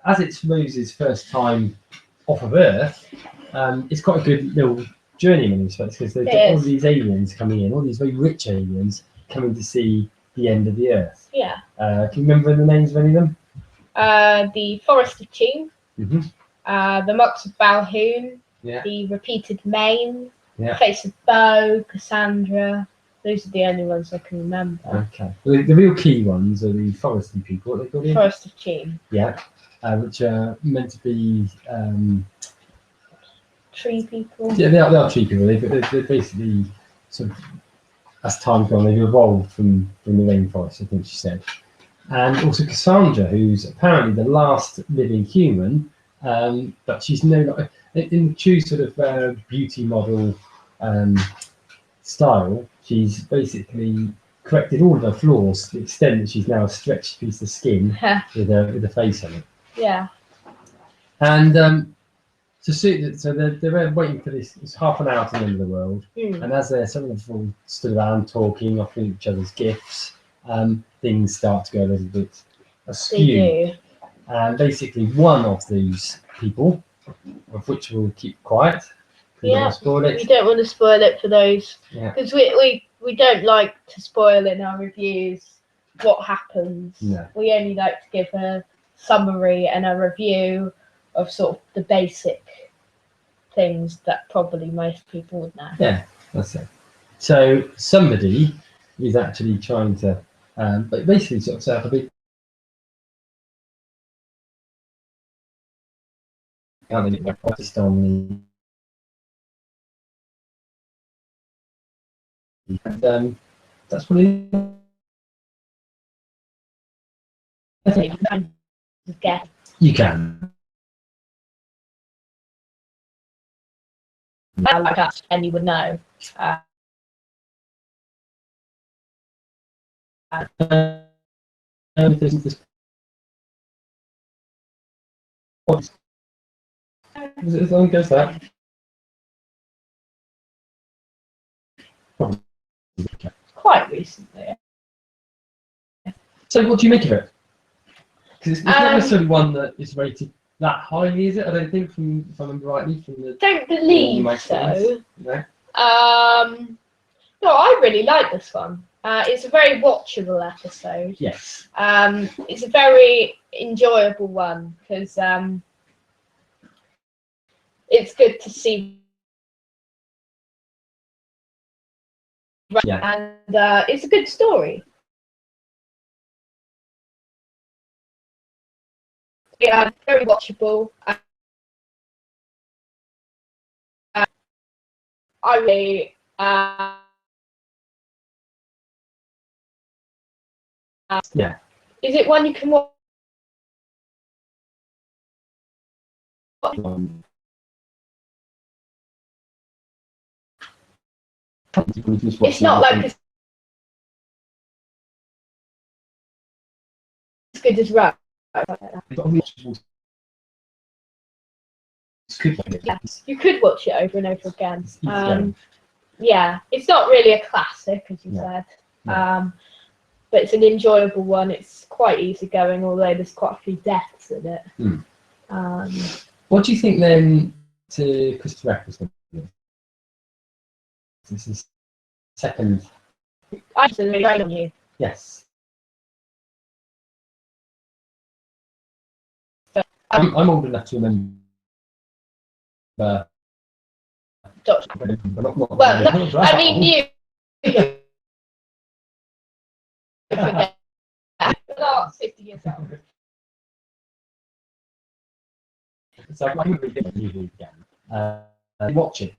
as it's Rose's first time off of Earth, it's quite a good little journey in respects, because they've got all these aliens coming in, all these very rich aliens coming to see the end of the Earth. Yeah. Can you remember the names of any of them? The Forest of Cheam. Mm-hmm. The Mox of Balhoun. Yeah. The Repeated Main. Yeah. Face of Bo, Cassandra. Those are the only ones I can remember. Okay. Well, the real key ones are the foresty people. What they call it? Forest of Cheam. Yeah. Which are meant to be. Tree people. Yeah, they are tree people. They're basically sort of, as time's gone, they've evolved from the rainforest, I think she said. And also Cassandra, who's apparently the last living human, but she's no, in true sort of beauty model style, she's basically corrected all of her flaws to the extent that she's now a stretched piece of skin with a face on it. Yeah. And So they're waiting for this. It's half an hour to the end of the world, and as they're sort of all stood around talking, offering each other's gifts, things start to go a little bit askew. They do. And basically, one of these people, of which we'll keep quiet, we don't want to spoil it. We don't want to spoil it for those, Yeah. because we don't like to spoil in our reviews what happens. No. We only like to give a summary and a review of sort of the basic things that probably most people would know. Yeah, that's it. So somebody is actually trying to, but basically sort of set up a big. Just on the. And, that's probably. Guess. You can. Like us, and you would know. This. As long as that. Quite recently. So, what do you make of it? Because it's not necessarily one that is rated that highly, is it? I don't think, if I remember rightly, from the. Don't believe so. No. No, I really like this one. It's a very watchable episode. Yes. It's a very enjoyable one because it's good to see. Yeah. And it's a good story. Yeah, very watchable. I really. Yeah. Is it one you can watch? It's not like as good as Rust. Yeah, you could watch it over and over again. Yeah, it's not really a classic, as you said, but it's an enjoyable one. It's quite easygoing, although there's quite a few deaths in it. What do you think then to Christopher Eccleston? This is second. I just really on you. Yes. I'm old enough to remember. I mean, you. Not 50 years old. So I can read it usually again. Watch it.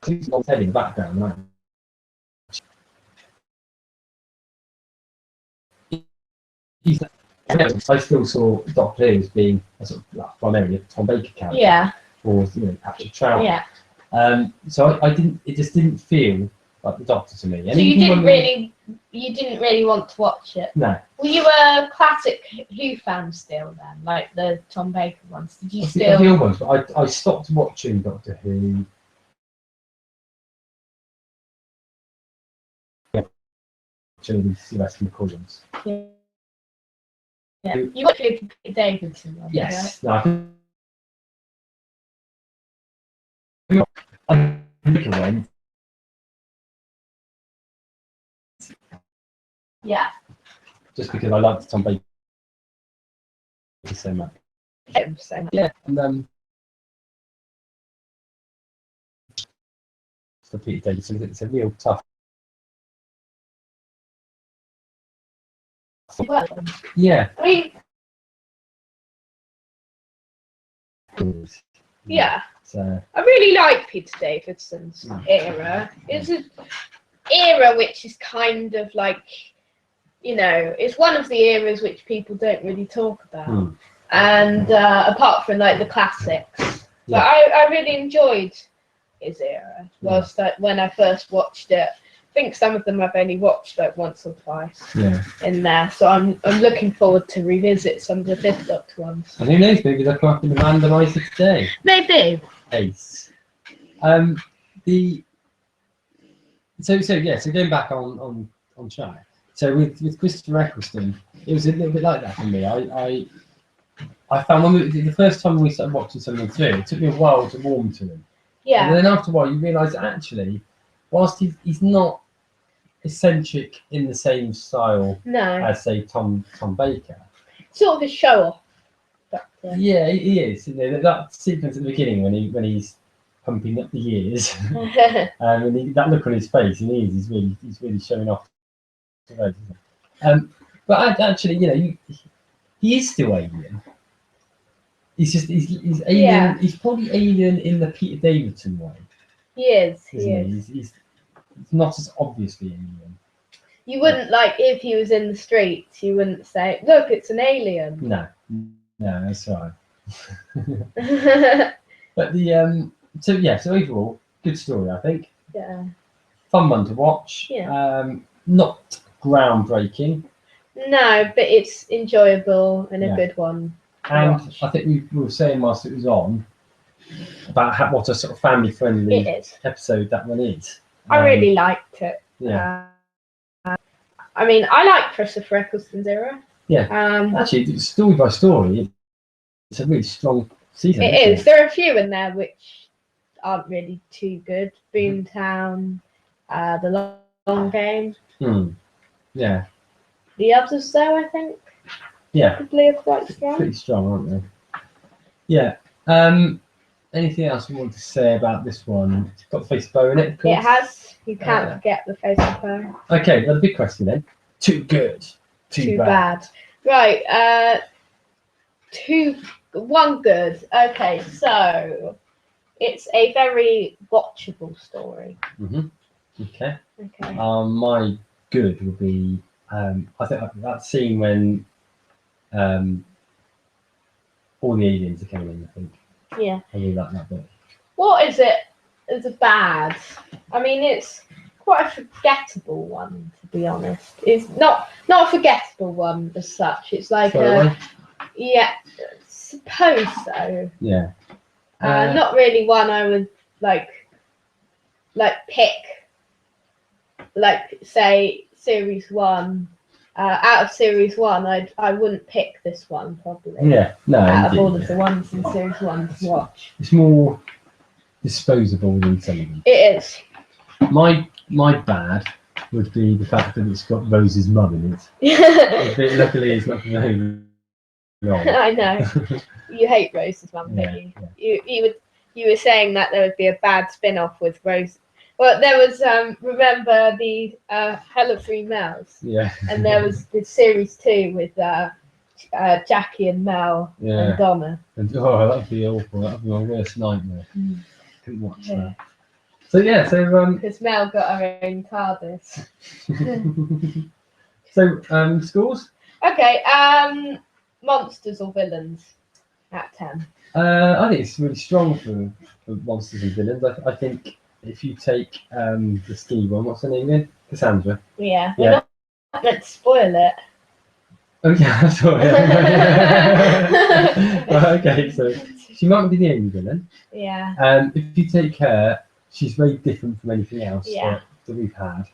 He's got Ted in the background, right? I still saw Doctor Who as being a sort of primarily a Tom Baker character. Yeah. Or Patrick Troughton. Yeah. So I didn't. It just didn't feel like the Doctor to me. And so you didn't really want to watch it. No. Were you a classic Who fan still then, like the Tom Baker ones? Did you still? The old ones, but I stopped watching Doctor Who. Sylvester McCollum's. Yeah. You watched Peter Davidson one, yes. Right? No. I went. Yeah. Just because I liked Tom Baker so much. Yeah. And for Peter Davidson, it's a real tough. Yeah. I mean, yeah. So, I really like Peter Davidson's era. It's an era which is kind of like, it's one of the eras which people don't really talk about. And apart from like the classics. But I really enjoyed his era. Whilst when I first watched it, think some of them I've only watched like once or twice Yeah. in there. So I'm looking forward to revisit some of the Fifth Doctor ones. And who knows, maybe they'll come up in the randomizer today. Maybe. Ace. So going back on track. So with Christopher Eccleston, it was a little bit like that for me. I found the first time we started watching something through, it took me a while to warm to him. Yeah. And then after a while, you realise actually, whilst he's not eccentric in the same style No. as say Tom Baker. Sort of a show off Doctor. Yeah, he is. You know, that sequence at the beginning when he's pumping up the years, and that look on his face, he's really showing off. But actually, you know, he is still alien. He's alien. Yeah. He's probably alien in the Peter Davidson way. He is. He's not as obviously alien. You wouldn't like if he was in the streets. You wouldn't say, "Look, it's an alien." No, that's right. But so overall, good story, I think. Yeah. Fun one to watch. Yeah. Not groundbreaking. No, but it's enjoyable and a Yeah. good one. And Watch. I think we were saying whilst it was on about what a sort of family-friendly It is. episode that one is. I really liked it. Yeah. I mean, I like Christopher Eccleston's era. Yeah. Actually, story by story, it's a really strong season. It is. There are a few in there which aren't really too good. Boomtown, The Long Game. Yeah. The others, though, I think, Yeah. probably are quite strong. Pretty strong, aren't they? Yeah. Anything else we want to say about this one? It's got the face of bow in it, of course. It has. You can't forget the face of her. Okay, well, the big question then. Too good. Too bad. Right. One good. Okay, so it's a very watchable story. Okay. Okay. My good would be I think that scene when all the aliens are coming in. I think. Yeah. I really like that bit. What is it as a bad? I mean, it's quite a forgettable one, to be honest. It's not a forgettable one as such. It's like yeah, suppose so. Yeah. Not really one I would like pick. Like say series 1. Out of series 1, I wouldn't pick this one probably. Yeah. No. Out of all of the ones in series 1 to watch. It's more disposable than some of them. It is. My bad would be the fact that it's got Rose's mum in it. Luckily, it's not very long. I know. You hate Rose's mum, don't you? You were saying that there would be a bad spin-off with Rose. Well, there was remember the Hell of Three Mels. Yeah. And there was the series 2 with Jackie and Mel and Donna. And that'd be awful. That'd be my worst nightmare. Couldn't watch that. So because Mel got her own TARDIS. So scores? Okay, monsters or villains at 10. I think it's really strong for monsters and villains. I think if you take the Steve one, what's her name again? Cassandra. Yeah. We're not meant to spoil it. Oh yeah, sorry. Well, okay, so she might be the only villain. Yeah. If you take her, she's very different from anything else that we've had.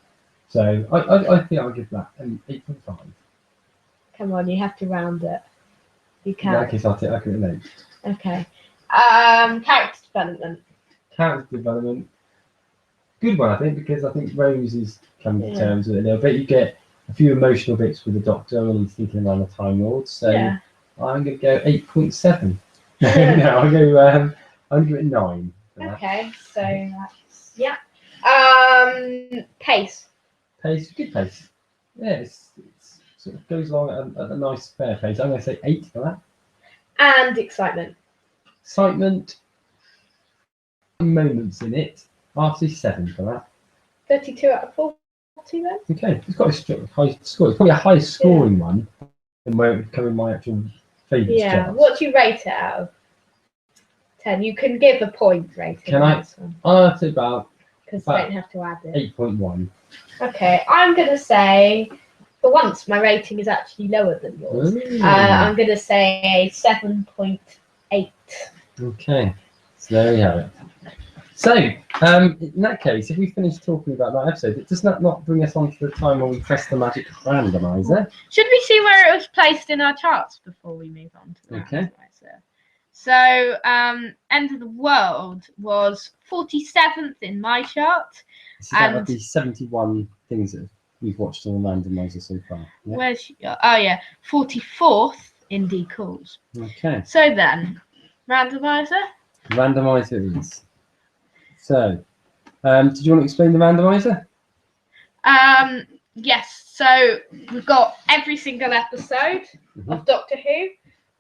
So I think I'll give that an 8.5. Come on, you have to round it. You In can't. that case, I'll give it an 8. Okay. Character development. Character development. Good one, I think, because I think Rose is coming to terms with it a little bit. You get a few emotional bits with the Doctor when he's thinking around the Time Lords. So I'm going to go 8.7. No, I'll give it 9. Okay, so that's, pace. Pace, good pace. Yeah, it's sort of goes along at a nice fair pace. I'm going to say 8 for that. And excitement. Excitement. Moments in it. I'll say 7 for that. 32 out of 40 then? Okay, it's got a high score. It's probably a high scoring one than where it would come in my actual favourites. Yeah, what do you rate it out of 10? You can give a point rating. Can I? I'll say about because you don't have to add it. 8.1. Okay, I'm going to say, for once, my rating is actually lower than yours. I'm going to say a 7.8. Okay, so there we have it. So, in that case, if we finish talking about that episode, does that not bring us on to the time when we press the magic randomizer? Should we see where it was placed in our charts before we move on to the randomizer? So, End of the World was 47th in my chart. So that would be 71 things that we've watched on the randomizer so far. Yeah? Where's oh yeah, 44th in D calls. Okay. So then, randomizer. Randomizer is. So, did you want to explain the randomizer? Yes. So we've got every single episode of Doctor Who.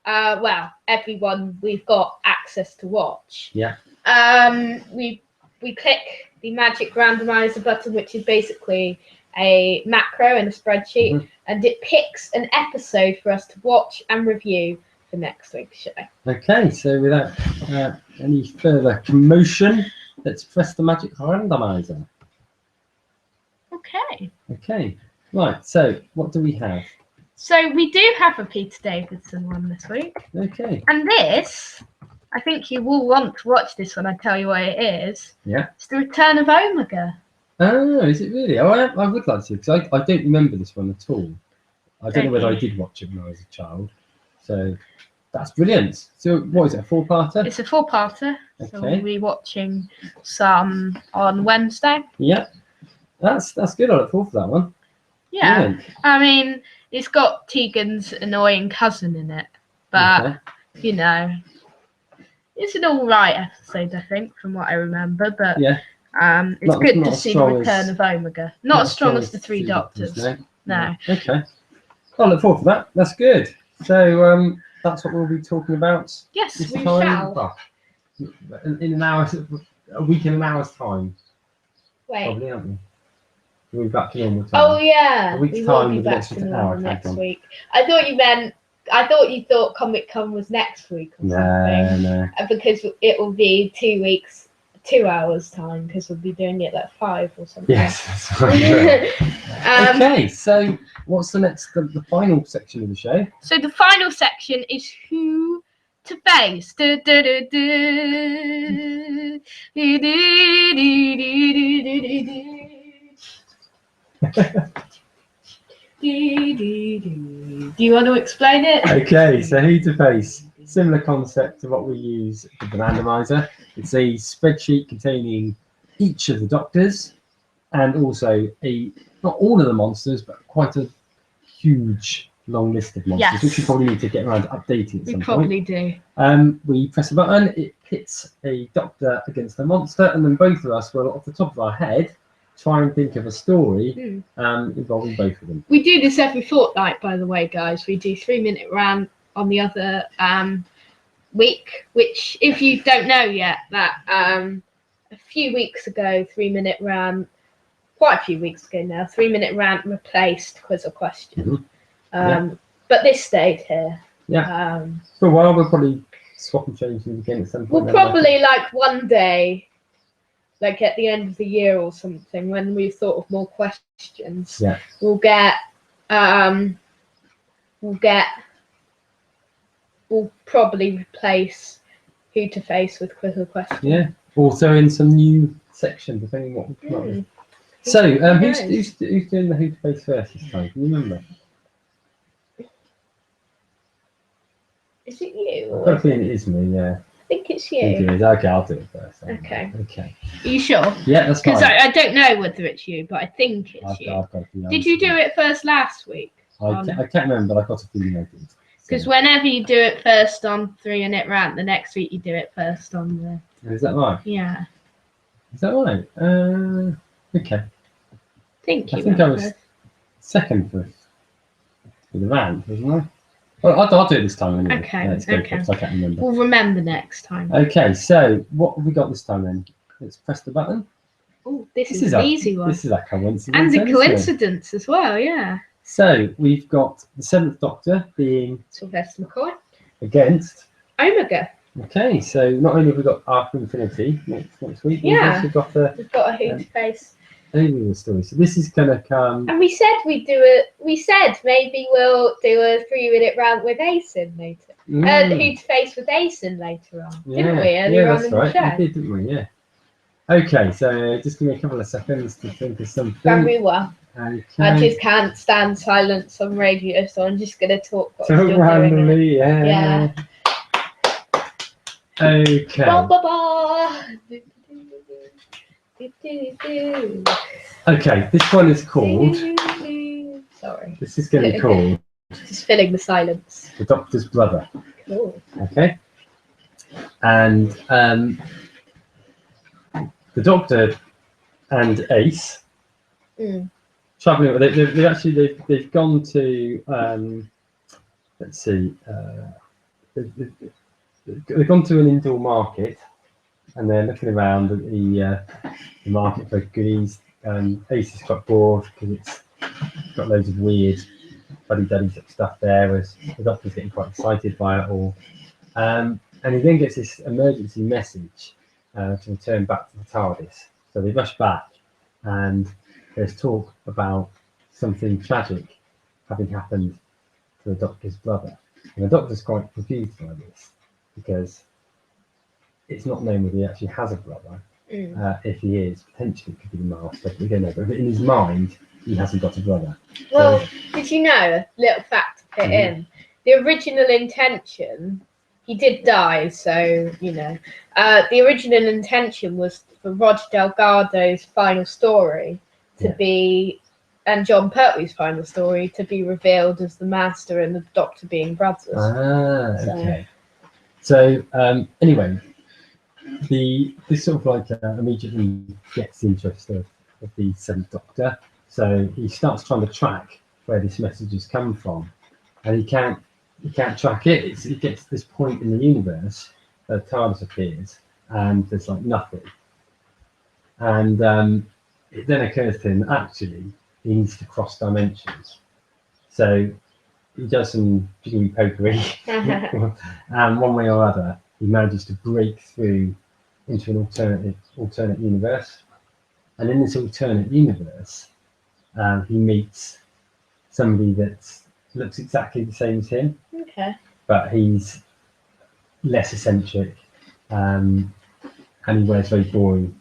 Well, everyone we've got access to watch. Yeah. We click the magic randomizer button, which is basically a macro in a spreadsheet, and it picks an episode for us to watch and review for next week's show. Okay, so without any further commotion, let's press the magic randomizer. Okay, right, so what do we have? So we do have a Peter Davison one this week. Okay. And this, I think you will want to watch this when I tell you what it is. Yeah. It's The Return of Omega. Oh, is it really? Oh, I would like to, because I don't remember this one at all. I don't know whether I did watch it when I was a child. So that's brilliant. So what is it, a four-parter? It's a four-parter. Okay. So we'll be watching some on Wednesday. Yeah. That's good. I look forward to that one. Yeah. Brilliant. I mean, it's got Tegan's annoying cousin in it. But, you know, it's an alright episode, I think, from what I remember. But yeah. It's good to see the return of Omega. Not as strong as the Three Doctors. No. Okay. I look forward to that. That's good. So that's what we'll be talking about. Yes, we shall. Oh, in an hour, a week in an hour's time. Wait. Probably, aren't we? We'll be back to normal time. Oh yeah. A week's time with an extra hour next week. I thought you thought Comic Con was next week or something. No. Because it will be 2 weeks, 2 hours time, because we'll be doing it at 5 or something. Yes, that's right. Okay, so what's the final section of the show? So the final section is Who to Face. Do you want to explain it? Okay, so Who to Face. Similar concept to what we use with the randomizer. It's a spreadsheet containing each of the doctors and also not all of the monsters, but quite a huge long list of monsters, which we probably need to get around to updating at some point. We probably do. We press a button, it pits a doctor against a monster, and then both of us will, off the top of our head, try and think of a story involving both of them. We do this every fortnight, by the way, guys. We do 3-minute round on the other week, which, if you don't know yet, that a few weeks ago, 3-minute round, quite a few weeks ago now, 3-minute round replaced Quiz or Question. But this stayed here. Yeah. For a while, we'll probably swap and change them again at some point. We'll probably, like, one day, like at the end of the year or something, when we've thought of more questions, we'll probably replace Who to Face with Quiz or Question. Yeah. Also in some new section, depending on what we come up with. So, who's doing the Who to Face first this time? Can you remember? Is it you? I've got a feeling it is me, yeah. I think it's you. Okay, I'll do it first. Okay. Are you sure? Yeah, that's fine. Because I don't know whether it's you, but I think it's you. I've got a feeling. Did you do it first last week? I can't remember, but I've got a feeling I did. Because whenever you do it first on 3-minute rant, the next week you do it first on the... Is that right? Yeah. Is that right? Okay. I think I was second for the rant, wasn't I? Well, I'll do it this time anyway. Okay. I can't remember. We'll remember next time. Okay, so what have we got this time then? Let's press the button. Oh, this is an easy one. This is a coincidence. And a coincidence as well, yeah. So we've got the 7th Doctor being Sylvester McCoy against Omega. Okay, so not only have we got After Infinity next week, we've got a Who to Face Only the story. So this is gonna come. And we said we'd do it. We said maybe we'll do a 3-minute rant with Asen later. Who to face with Asen later on, didn't we? Earlier on that's in right. the show. We did, didn't we? Yeah. Okay, so just give me a couple of seconds to think of something. Very well. Okay. I just can't stand silence on radio, so I'm just going to talk while So still doing it. randomly, yeah. Okay. Ba, ba, ba. Okay, this one is called. Sorry. This is going to be called Just filling the silence. The Doctor's Brother. Cool. Okay. And the Doctor and Ace traveling. They've gone to let's see. They've gone to an indoor market, and they're looking around at the market for goodies. Ace is quite bored because it's got loads of weird buddy-duddy stuff there, whereas the Doctor's getting quite excited by it all. And he then gets this emergency message to return back to the TARDIS. So they rush back, and there's talk about something tragic having happened to the Doctor's brother. And the Doctor's quite confused by this, because it's not known whether he actually has a brother. If he is, potentially it could be the Master, but we don't know. But in his mind, he hasn't got a brother. Well, So, did you know, a little fact to put in, the original intention, he did die, so, you know, the original intention was for Roger Delgado's final story to be, and John Pertwee's final story, to be revealed as the Master and the Doctor being brothers. okay. So, anyway, this sort of like immediately gets the interest of the Seventh Doctor. So he starts trying to track where this message has come from, and he can't track it. It gets to this point in the universe where TARDIS appears, and there's like nothing. And it then occurs to him that actually he needs to cross dimensions. So he does some jiggery pokery, and one way or other, he manages to break through into an alternate universe. And in this alternate universe, he meets somebody that looks exactly the same as him, but he's less eccentric, and he wears very boring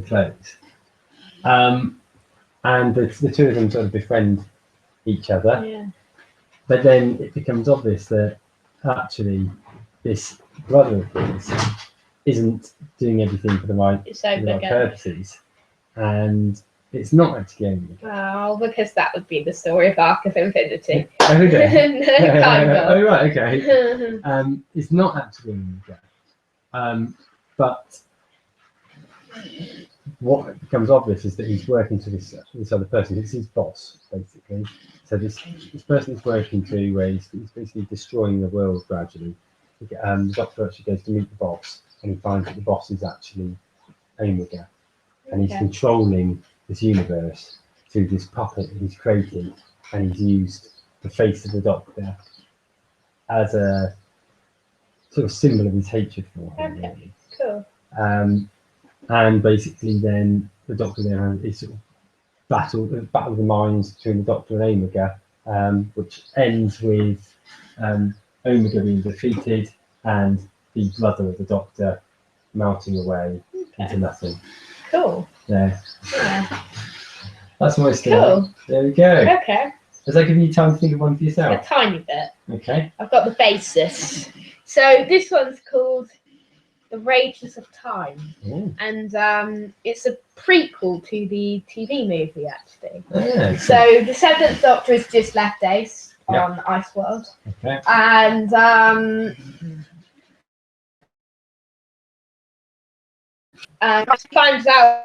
clothes. And the two of them sort of befriend each other. But then it becomes obvious that actually this brother of his isn't doing everything for the right purposes, and it's not actually Omega. Oh, because that would be the story of Arc of Infinity. Okay. Kind of. Oh, right, okay. It's not actually Omega. But what becomes obvious is that he's working to this other person. It's his boss, basically. So this person is working to where he's basically destroying the world gradually. The Doctor actually goes to meet the boss, and he finds that the boss is actually Omega, and he's controlling this universe through this puppet that he's created, and he's used the face of the Doctor as a sort of symbol of his hatred for him. Really. Cool. And basically, then the Doctor then is sort of battle of the minds between the Doctor and Omega, which ends with Omega being defeated and the brother of the Doctor melting away into nothing. Cool. Yeah. That's my story. Cool. There we go. Okay. Has that given you time to think of one for A yourself? tiny bit. Okay. I've got the basis. So this one's called The Rages of Time. Ooh. And it's a prequel to the TV movie, actually. Yeah. So the Seventh Doctor has just left Ace on Iceworld. Okay. And finds out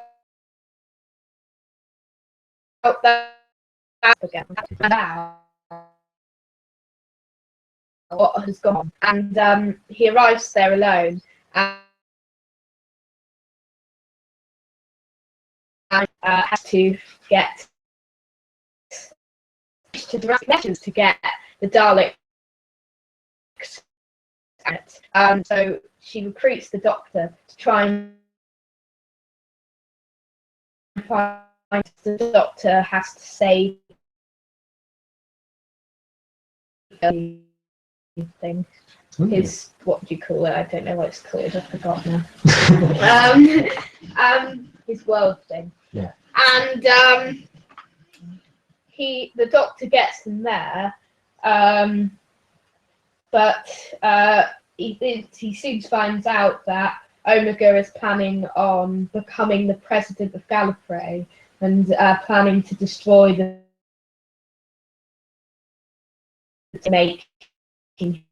that again now what has gone, and he arrives there alone and has to get to direct messages to get the Daleks. So she recruits the Doctor to try and the Doctor has to save thing. His, what do you call it? I don't know what it's called. I forgot now. His world thing. Yeah. And the Doctor gets him there, but he soon finds out that Omega is planning on becoming the president of Gallifrey and planning to destroy to make him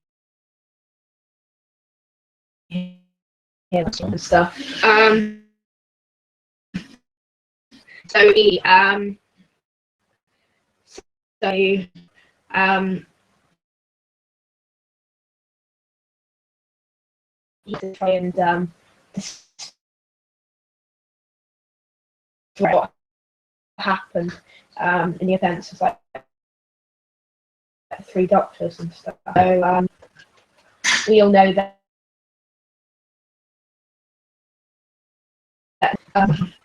and stuff. So he to try and destroy what happened in the events of like 3 Doctors and stuff. So we all know that.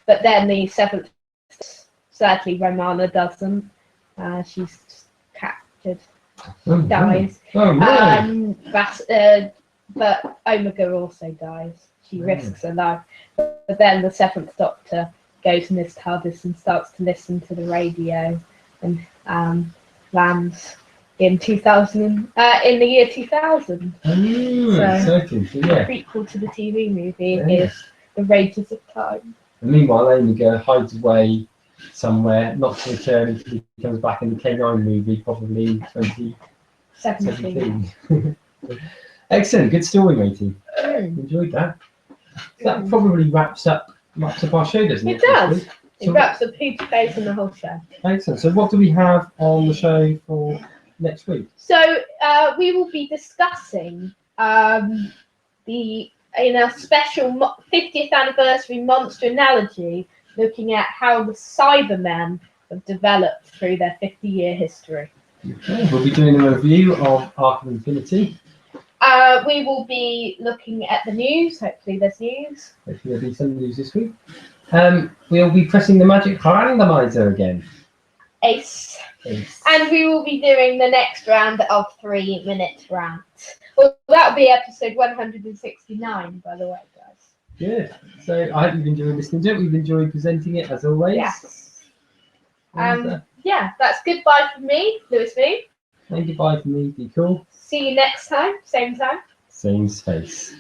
But then the 7th, sadly, Romana doesn't. She's just captured, dies. Oh, no. But Omega also dies. She risks her life. But then the 7th Doctor goes in his TARDIS and starts to listen to the radio and lands in 2000 in the year 2000. Exciting. So, yeah. The prequel to the TV movie is The Rages of Time. And meanwhile, Omega hides away somewhere, not to return until he comes back in the K9 movie, probably in 2017. Excellent, good story, matey. Enjoyed that. So that probably wraps up our show, doesn't it? It does. It wraps up Peter Face and the whole show. Excellent. So what do we have on the show for next week? So we will be discussing in a special 50th anniversary monster analogy, looking at how the Cybermen have developed through their 50-year history. Okay, we'll be doing a review of Arc of Infinity. We will be looking at the news. Hopefully there's news. Hopefully there'll be some news this week. We'll be pressing the magic randomizer again. Ace. And we will be doing the next round of 3-minute rants. Well, that'll be episode 169, by the way, guys. Good. So I hope you've enjoyed listening to it. We've enjoyed presenting it as always. Yes. Yeah, that's goodbye from me, Lewis V. And goodbye from me, Be Cool. See you next time, same time. Same space.